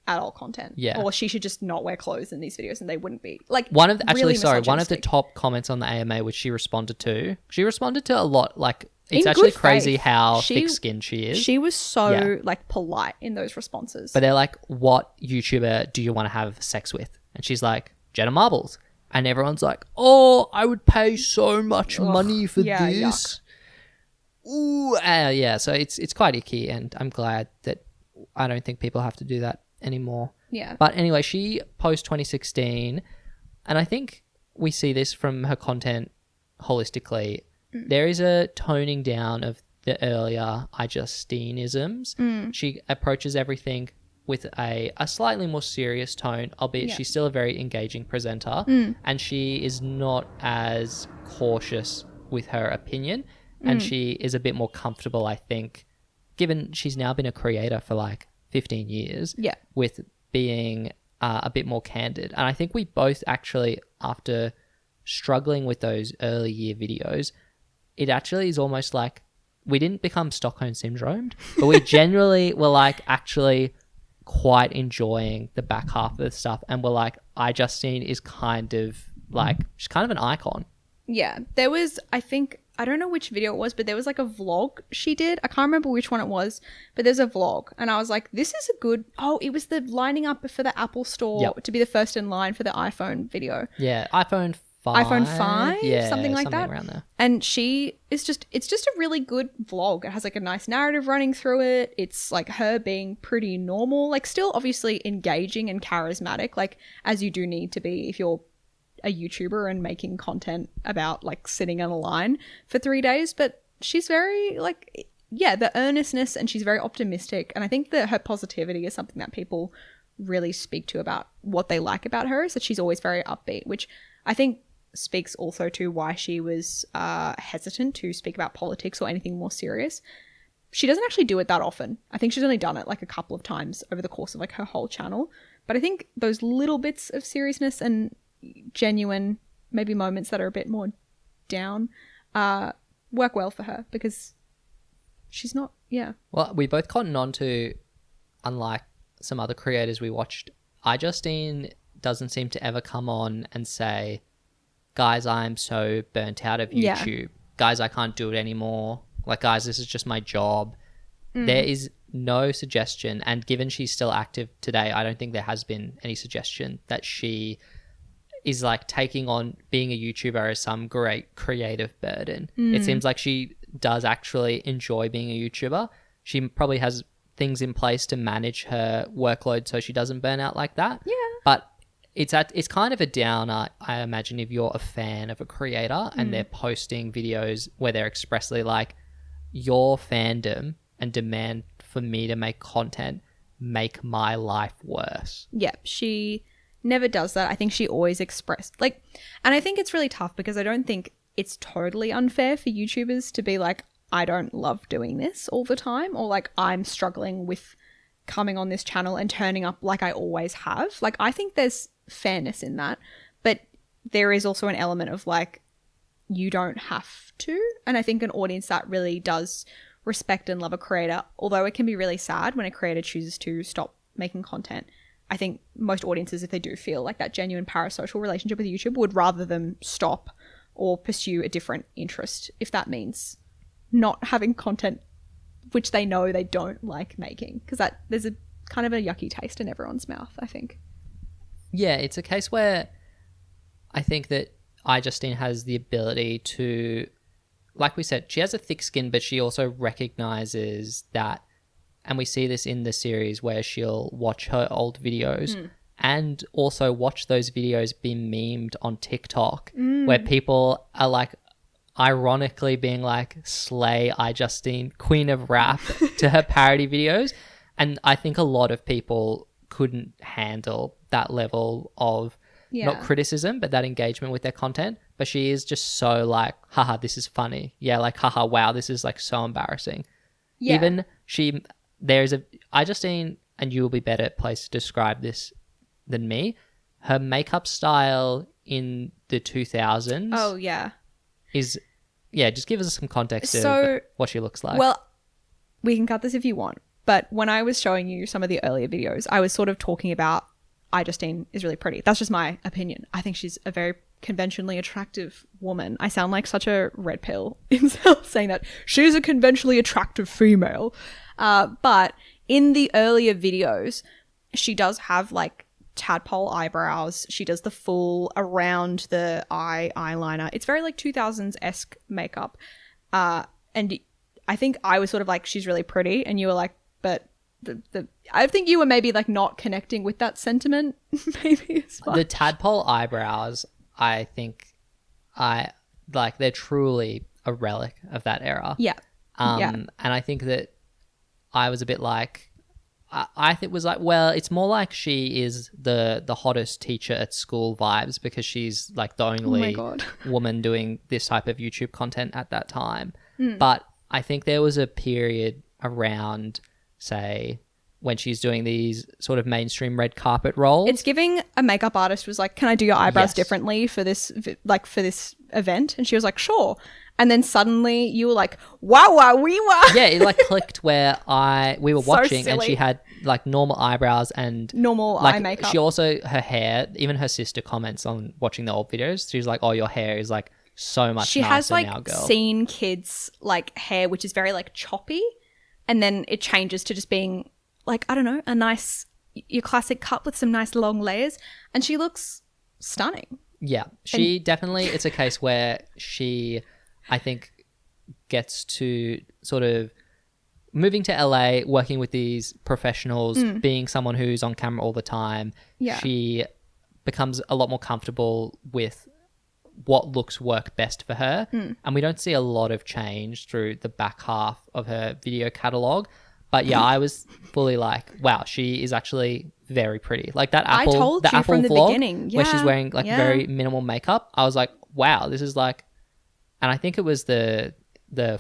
adult content. Yeah. Or she should just not wear clothes in these videos and they wouldn't be. Like, one of the, really one of the top comments on the AMA, which she responded to a lot, like It's In actually good crazy faith. how She- thick-skinned she is. She was so Yeah. like polite in those responses. But they're like, what YouTuber do you want to have sex with? And she's like, Jenna Marbles. And everyone's like, oh, I would pay so much money for yeah, this. Ooh, yeah. So it's quite icky, and I'm glad that I don't think people have to do that anymore. yeah. But anyway, she post 2016, and I think we see this from her content holistically. There is a toning down of the earlier iJustineisms. She approaches everything with a slightly more serious tone, albeit Yeah. she's still a very engaging presenter, and she is not as cautious with her opinion, and she is a bit more comfortable, I think, given she's now been a creator for like 15 years, Yeah. with being a bit more candid. And I think we both actually, after struggling with those early year videos, it actually is almost like we didn't become Stockholm syndromed, but we generally were like actually quite enjoying the back half of the stuff, and we're like, iJustine is kind of like, she's kind of an icon. Yeah, there was, I think, I don't know which video it was, but there was like a vlog she did. I can't remember which one it was, but there's a vlog. And I was like, this is a good, it was the lining up for the Apple store Yep. to be the first in line for the iPhone video. Yeah, iPhone 5. iPhone 5, yeah, something like that. around there. And she is just, it's just a really good vlog. It has like a nice narrative running through it. It's like her being pretty normal, like still obviously engaging and charismatic, like as you do need to be if you're a YouTuber and making content about like sitting on a line for 3 days. But she's very like, yeah, the earnestness, and she's very optimistic. And I think that her positivity is something that people really speak to about what they like about her, is that she's always very upbeat, which I think speaks also to why she was hesitant to speak about politics or anything more serious. She doesn't actually do it that often. I think she's only done it like a couple of times over the course of like her whole channel. But I think those little bits of seriousness and genuine maybe moments that are a bit more down work well for her, because she's not, yeah. Well, we both cotton on to, unlike some other creators we watched, iJustine doesn't seem to ever come on and say, guys, I'm so burnt out of YouTube. Yeah. Guys, I can't do it anymore. Like, guys, this is just my job. There is no suggestion. And given she's still active today, I don't think there has been any suggestion that she is like taking on being a YouTuber as some great creative burden. It seems like she does actually enjoy being a YouTuber. She probably has things in place to manage her workload so she doesn't burn out like that. Yeah. But it's kind of a downer, I imagine, if you're a fan of a creator and they're posting videos where they're expressly like, your fandom and demand for me to make content make my life worse. Yeah, she never does that. I think she always expressed like, and I think it's really tough because I don't think it's totally unfair for YouTubers to be like, I don't love doing this all the time, or like I'm struggling with coming on this channel and turning up like I always have. Like, I think there's fairness in that, but there is also an element of like, you don't have to. And I think an audience that really does respect and love a creator, although it can be really sad when a creator chooses to stop making content, I think most audiences, if they do feel like that genuine parasocial relationship with YouTube, would rather them stop or pursue a different interest, if that means not having content which they know they don't like making, because that there's a kind of a yucky taste in everyone's mouth, I think. Yeah, it's a case where I think that iJustine has the ability to, like we said, she has a thick skin, but she also recognizes that, and we see this in the series where she'll watch her old videos and also watch those videos be memed on TikTok, where people are like ironically being like, slay iJustine, queen of rap, to her parody videos. And I think a lot of people couldn't handle that level of not criticism, but that engagement with their content. But she is just so like, haha, this is funny. Yeah, like, haha, wow, this is like so embarrassing. Yeah. Even there's a, iJustine, and you will be better placed to describe this than me, her makeup style in the 2000s. Oh, yeah. Is, yeah, just give us some context So, of what she looks like. Well, we can cut this if you want, but when I was showing you some of the earlier videos, I was sort of talking about iJustine is really pretty. That's just my opinion. I think she's a very conventionally attractive woman. I sound like such a red pill in saying that. She's a conventionally attractive female. But in the earlier videos, she does have like tadpole eyebrows. She does the full around the eye eyeliner. It's very like 2000s-esque makeup. And I think I was sort of like, she's really pretty. And you were like, but I think you were maybe like not connecting with that sentiment maybe as much. The tadpole eyebrows, I think they're truly a relic of that era. Yeah. And I think that I was a bit like, I think it was like, well, it's more like she is the hottest teacher at school vibes because she's like the only woman doing this type of YouTube content at that time. But I think there was a period around, say, when she's doing these sort of mainstream red carpet roles. It's giving a makeup artist was like, can I do your eyebrows Yes. differently for this event? And she was like, sure. And then suddenly you were like, wow, we were. Yeah, it like clicked where we were watching and silly. she had like normal eyebrows and Normal like, eye makeup. She also, her hair, even her sister comments on watching the old videos. She's like, oh, your hair is like so much She nicer has like now, girl. seen kids like hair, which is very like choppy. And then it changes to just being like, I don't know, a nice, your classic cut with some nice long layers. And she looks stunning. Yeah, she definitely, it's a case where she, I think, gets to sort of moving to LA, working with these professionals, being someone who's on camera all the time. Yeah. She becomes a lot more comfortable with what looks work best for her. And we don't see a lot of change through the back half of her video catalog. But yeah, I was fully like, wow, she is actually very pretty. Like that Apple, I told the you Apple from the vlog beginning. where she's Yeah, wearing like yeah. very minimal makeup. I was like, wow, this is like, and I think it was the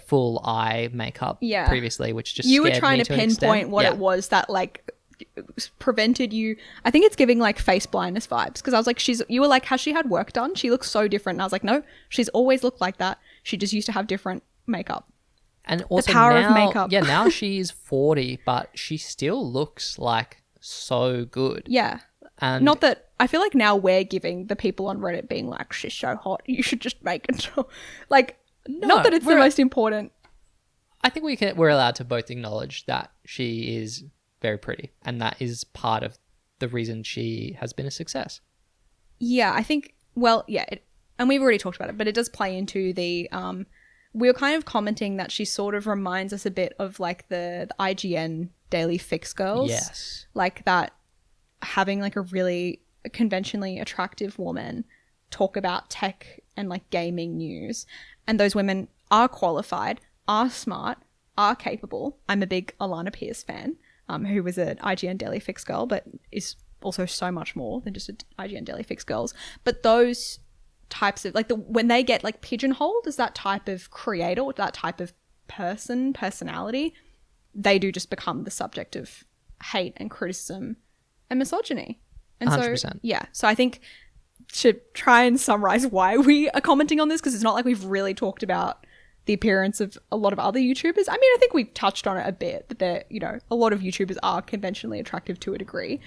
full eye makeup Yeah. previously, which just You were scared trying me to an pinpoint extent. what Yeah. it was that like prevented you. I think it's giving like face blindness vibes because I was like, you were like, has she had work done? She looks so different. And I was like, no, she's always looked like that. She just used to have different makeup. And also power of now, makeup. Yeah, now she's 40, but she still looks like so good. Yeah. And Not that I feel like now we're giving the people on Reddit being like, she's so hot, you should just make it. Like, not that it's the we're- most important. I think we're allowed to both acknowledge that she is very pretty, and that is part of the reason she has been a success. Yeah, I think, well, yeah, and we've already talked about it, but it does play into the, we were kind of commenting that she sort of reminds us a bit of like the IGN Daily Fix girls. Yes. Like that, having like a really conventionally attractive woman talk about tech and like gaming news. And those women are qualified, are smart, are capable. I'm a big Alana Pierce fan, who was an IGN Daily Fix girl, but is also so much more than just an IGN Daily Fix girls. But those types of like when they get like pigeonholed as that type of creator or that type of personality, they do just become the subject of hate and criticism and misogyny. And 100%. so yeah, so I think to try and summarize why we are commenting on this, because it's not like we've really talked about the appearance of a lot of other YouTubers. I mean, I think we've touched on it a bit, that they're, you know, a lot of YouTubers are conventionally attractive to a degree.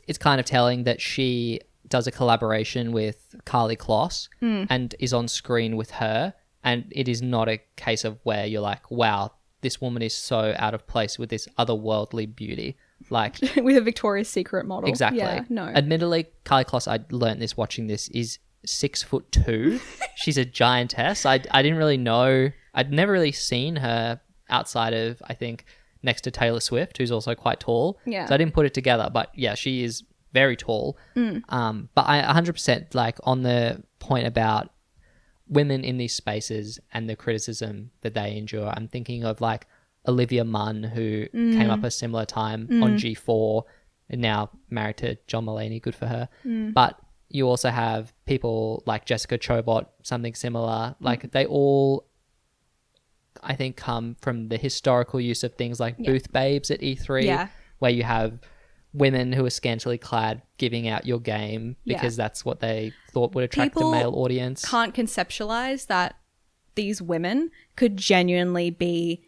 It's kind of telling that she does a collaboration with Carly Kloss and is on screen with her, and it is not a case of where you're like, wow, this woman is so out of place with this otherworldly beauty. Like With a Victoria's Secret model. exactly. Yeah, no. Admittedly, Carly Kloss, I learned this watching this, is 6'2". She's a giantess. I didn't really know. I'd never really seen her outside of, I think, next to Taylor Swift, who's also quite tall. Yeah. So I didn't put it together, but yeah, she is very tall. But I 100% like on the point about women in these spaces and the criticism that they endure. I'm thinking of like Olivia Munn, who came up a similar time on G4 and now married to John Mulaney. Good for her. But you also have people like Jessica Chobot, something similar. Like they all, I think, come from the historical use of things like booth babes at E3, where you have women who are scantily clad giving out your game because that's what they thought would attract People the male audience. Can't conceptualize that these women could genuinely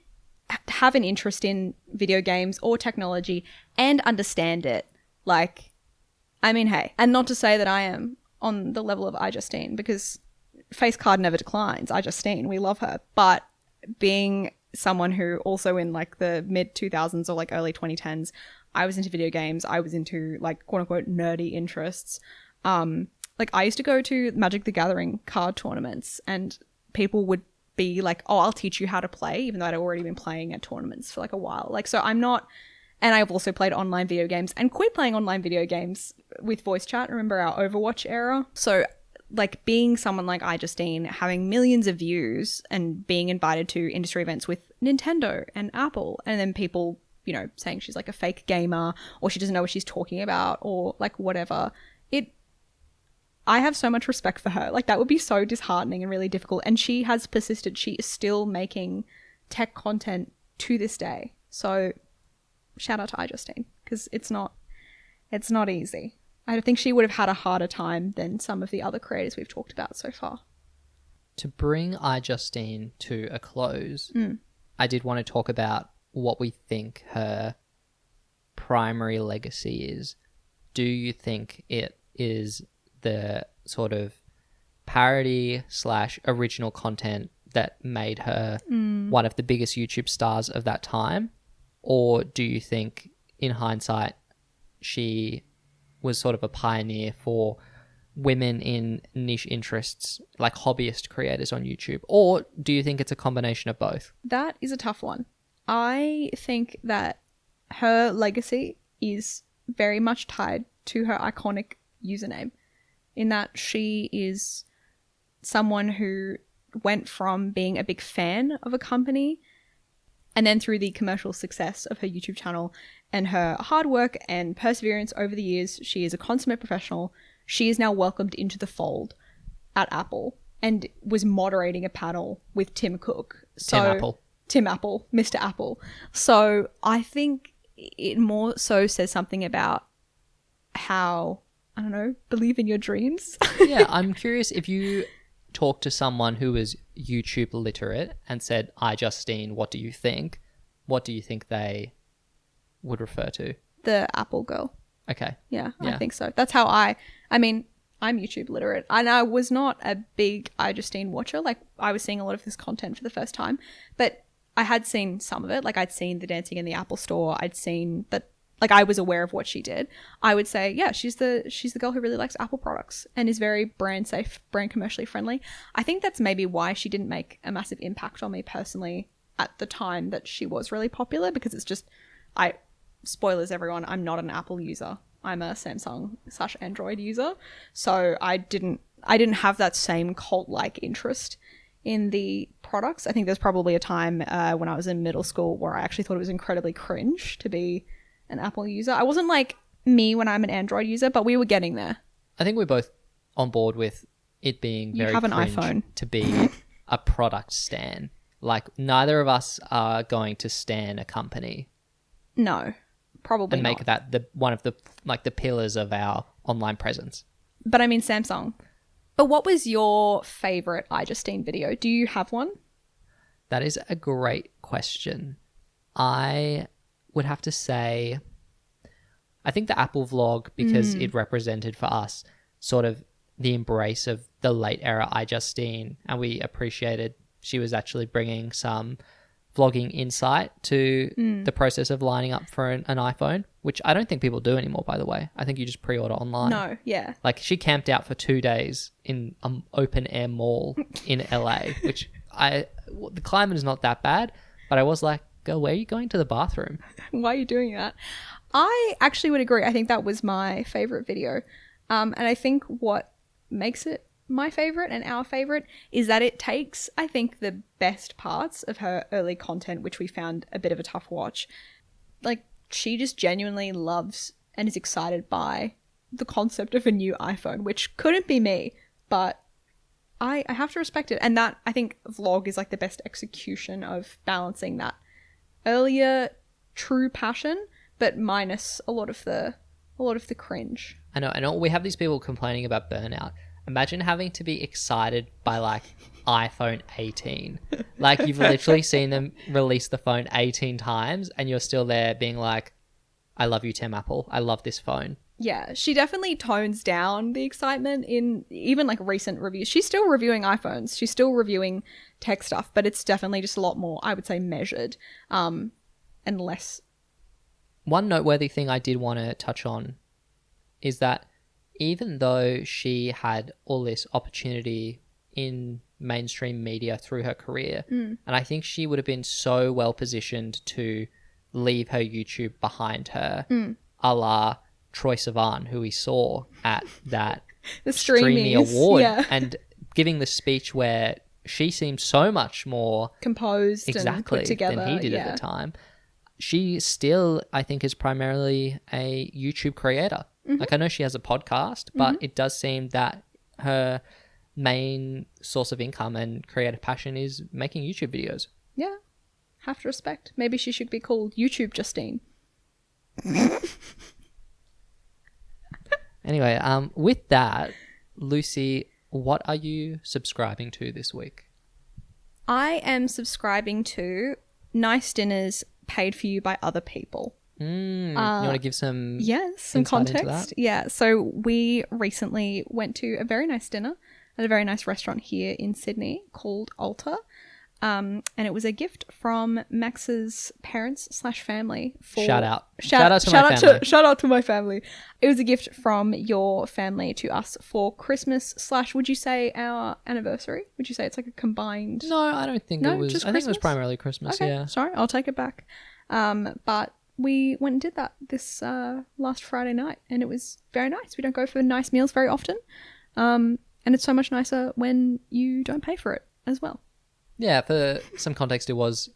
have an interest in video games or technology and understand it. Like, I mean, hey, and not to say that I am on the level of iJustine, because face card never declines. iJustine, we love her. But being someone who also in like the mid 2000s or like early 2010s, I was into video games. I was into like quote unquote nerdy interests. Like I used to go to Magic the Gathering card tournaments, and people would be like, oh, I'll teach you how to play, even though I'd already been playing at tournaments for like a while. Like, so I'm not, and I've also played online video games and quit playing online video games with voice chat. Remember our Overwatch era? So like being someone like iJustine, having millions of views and being invited to industry events with Nintendo and Apple, and then people, you know, saying she's like a fake gamer or she doesn't know what she's talking about or like whatever. I have so much respect for her. Like that would be so disheartening and really difficult. And she has persisted. She is still making tech content to this day. So shout out to iJustine, because it's not easy. I think she would have had a harder time than some of the other creators we've talked about so far. To bring iJustine to a close, I did want to talk about what we think her primary legacy is. Do you think it is the sort of parody / original content that made her one of the biggest YouTube stars of that time? Or do you think, in hindsight, she was sort of a pioneer for women in niche interests, like hobbyist creators on YouTube? Or do you think it's a combination of both? That is a tough one. I think that her legacy is very much tied to her iconic username, in that she is someone who went from being a big fan of a company, and then through the commercial success of her YouTube channel and her hard work and perseverance over the years, she is a consummate professional. She is now welcomed into the fold at Apple and was moderating a panel with Tim Cook. Tim Apple, Mr. Apple. So I think it more so says something about how, I don't know, believe in your dreams. Yeah, I'm curious, if you talk to someone who is YouTube literate and said, iJustine, what do you think? What do you think they would refer to? The Apple girl. Okay. Yeah, I think so. That's how I mean, I'm YouTube literate, and I was not a big iJustine watcher. Like, I was seeing a lot of this content for the first time, but I had seen some of it. Like, I'd seen the dancing in the Apple store. I'd seen that. Like, I was aware of what she did. I would say, yeah, she's the girl who really likes Apple products and is very brand safe, brand commercially friendly. I think that's maybe why she didn't make a massive impact on me personally at the time that she was really popular, because it's just, spoilers everyone, I'm not an Apple user. I'm a Samsung / Android user. So I didn't have that same cult-like interest in the products. I think there's probably a time when I was in middle school where I actually thought it was incredibly cringe to be an Apple user. I wasn't like me when I'm an Android user, but we were getting there. I think we're both on board with it being very have an cringe iPhone to be a product stan. Like, neither of us are going to stan a company. No, probably and not. make that one of the pillars of our online presence. But I mean Samsung. But what was your favorite iJustine video? Do you have one? That is a great question. I would have to say, I think the Apple vlog, because it represented for us sort of the embrace of the late era iJustine, and we appreciated she was actually bringing some vlogging insight to the process of lining up for an iPhone, which I don't think people do anymore, by the way. I think you just pre-order online. No, yeah. Like, she camped out for 2 days in an open air mall in LA, which the climate is not that bad, but I was like, girl, where are you going to the bathroom? Why are you doing that? I actually would agree. I think that was my favorite video. And I think what makes it my favorite and our favorite is that it takes, I think, the best parts of her early content, which we found a bit of a tough watch. Like, she just genuinely loves and is excited by the concept of a new iPhone, which couldn't be me, but I have to respect it. And that, I think, vlog is like the best execution of balancing that earlier true passion, but minus a lot of the cringe. I know. We have these people complaining about burnout. Imagine having to be excited by like iPhone 18. Like, you've literally seen them release the phone 18 times and you're still there being like, I love you, Tim Apple. I love this phone. Yeah, she definitely tones down the excitement in even like recent reviews. She's still reviewing iPhones. She's still reviewing tech stuff, but it's definitely just a lot more, I would say, measured and less. One noteworthy thing I did want to touch on is that even though she had all this opportunity in mainstream media through her career, and I think she would have been so well positioned to leave her YouTube behind her, a la Troye Sivan, who we saw at that The Streamy Streamies, Award, yeah. and giving the speech where she seemed so much more Composed and exactly put together. than he did at the time. She still, I think, is primarily a YouTube creator. Like, I know she has a podcast, but it does seem that her main source of income and creative passion is making YouTube videos. Yeah, have to respect. Maybe she should be called YouTube Justine. Anyway, with that, Lucy, what are you subscribing to this week? I am subscribing to Nice Dinners Paid For You by Other People. You want to give some Yes, some insight into context. that? Yeah, so we recently went to a very nice dinner at a very nice restaurant here in Sydney called Alta. And it was a gift from Max's parents/family. Shout out to my family. Shout out to my family. It was a gift from your family to us for Christmas / would you say our anniversary? Would you say it's like a combined? No, I don't think No, it was. just I think it was Christmas? primarily Christmas, Okay, yeah. sorry, I'll take it back. But we went and did that this last Friday night, and it was very nice. We don't go for nice meals very often, and it's so much nicer when you don't pay for it as well. Yeah, for some context, it was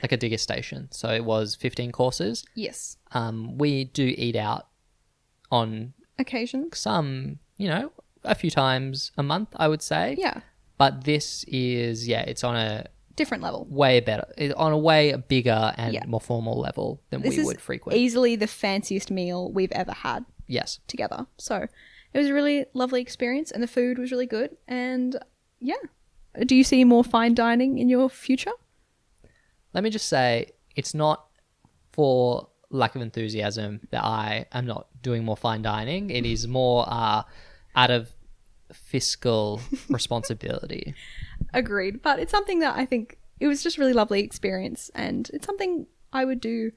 like a degustation. So it was 15 courses. Yes. We do eat out on Occasions. some, a few times a month, I would say. Yeah. But this is, it's on a Different level. way better, on a way bigger and Yeah. more formal level than This we is would frequent. easily the fanciest meal we've ever had Yes. together. So it was a really lovely experience, and the food was really good. And yeah. Do you see more fine dining in your future? Let me just say, it's not for lack of enthusiasm that I am not doing more fine dining. It is more out of fiscal responsibility. Agreed. But it's something that I think it was just a really lovely experience, and it's something I would do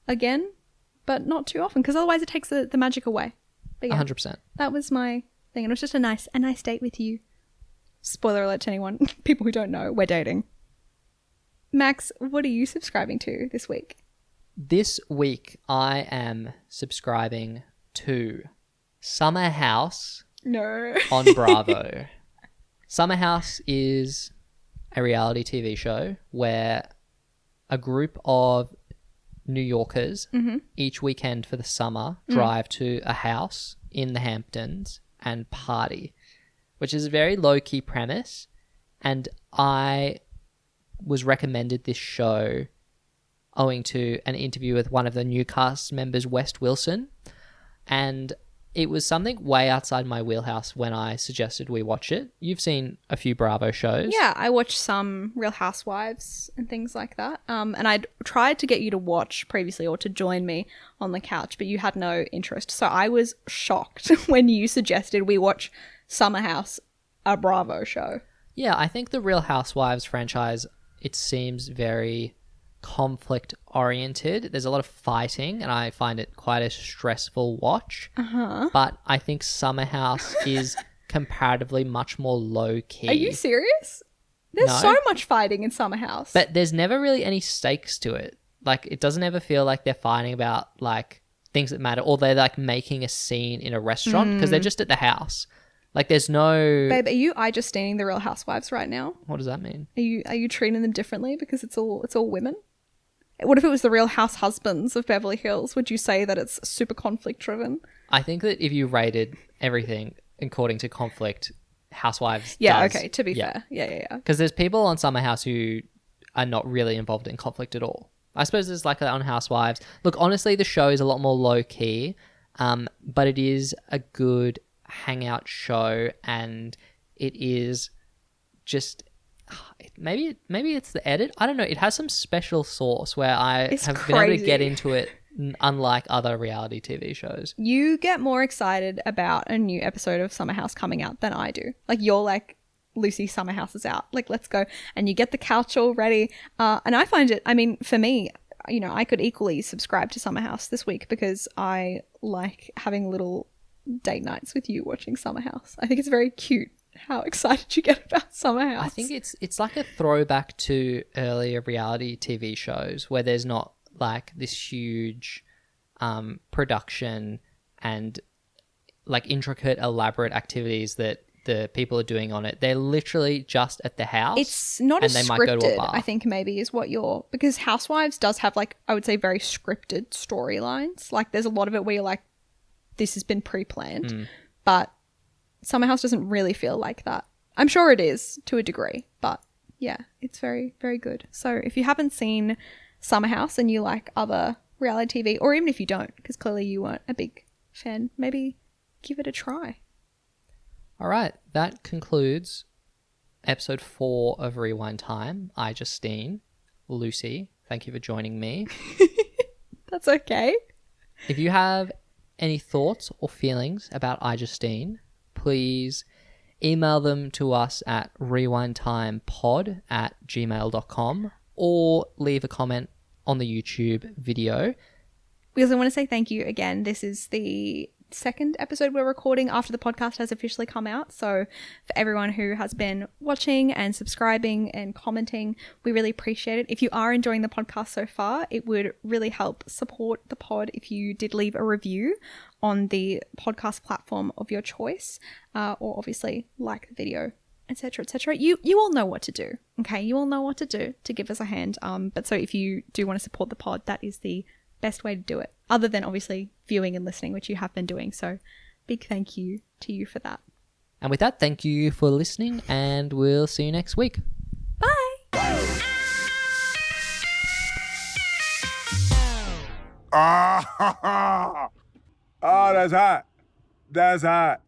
again, but not too often, because otherwise it takes the magic away. But yeah, 100%. that was my thing, and it was just a nice date with you. Spoiler alert to anyone, people who don't know, we're dating. Max, what are you subscribing to this week? This week, I am subscribing to Summer House No. on Bravo. Summer House is a reality TV show where a group of New Yorkers each weekend for the summer drive to a house in the Hamptons and party, which is a very low-key premise. And I was recommended this show owing to an interview with one of the new cast members, West Wilson. And it was something way outside my wheelhouse when I suggested we watch it. You've seen a few Bravo shows. Yeah, I watched some Real Housewives and things like that. And I'd tried to get you to watch previously or to join me on the couch, but you had no interest. So I was shocked when you suggested we watch Summer House, a Bravo show. Yeah, I think the Real Housewives franchise, it seems very conflict oriented. There's a lot of fighting, and I find it quite a stressful watch. But I think Summer House is comparatively much more low key. Are you serious? There's No. so much fighting in Summer House. But there's never really any stakes to it. Like, it doesn't ever feel like they're fighting about like things that matter, or they're like making a scene in a restaurant, because they're just at the house. Like, there's no. Babe, are you iJustining the Real Housewives right now? What does that mean? Are you treating them differently because it's all women? What if it was the Real House Husbands of Beverly Hills? Would you say that it's super conflict driven? I think that if you rated everything according to conflict, Housewives. Yeah, does. okay, to be Yeah. fair. Yeah. Because there's people on Summer House who are not really involved in conflict at all. I suppose there's like that on Housewives. Look, honestly, the show is a lot more low key, but it is a good hangout show, and it is just maybe it's the edit. I don't know. It has some special sauce where I It's have been able to get crazy. into it unlike other reality TV shows. You get more excited about a new episode of Summer House coming out than I do. Like, you're like, Lucy, Summer House is out. Like, let's go. And you get the couch all ready. And I find it, I mean, for me, you know, I could equally subscribe to Summer House this week because I like having little date nights with you watching Summer House. I think it's very cute how excited you get about Summer House. I think it's like a throwback to earlier reality TV shows where there's not like this huge production and like intricate, elaborate activities that the people are doing on it. They're literally just at the house. It's not as they scripted, might go to a bar. I think maybe is what you're... Because Housewives does have like, I would say very scripted storylines. Like there's a lot of it where you're like, this has been pre-planned. But Summer House doesn't really feel like that. I'm sure it is to a degree. But yeah, it's very, very good. So if you haven't seen Summer House and you like other reality TV, or even if you don't, because clearly you weren't a big fan, maybe give it a try. All right, that concludes episode 4 of Rewind Time. iJustine, Lucy, thank you for joining me. That's okay. If you have any thoughts or feelings about iJustine, please email them to us at rewindtimepod@gmail.com or leave a comment on the YouTube video. We also want to say thank you again. This is the second episode we're recording after the podcast has officially come out. So for everyone who has been watching and subscribing and commenting, we really appreciate it. If you are enjoying the podcast so far, it would really help support the pod if you did leave a review on the podcast platform of your choice, or obviously like the video, etc., etc. You all know what to do. Okay, you all know what to do to give us a hand. But so if you do want to support the pod, that is the best way to do it, other than obviously viewing and listening, which you have been doing. So big thank you to you for that. And with that, thank you for listening, and we'll see you next week. Bye. Ah, oh, that's hot. That's hot.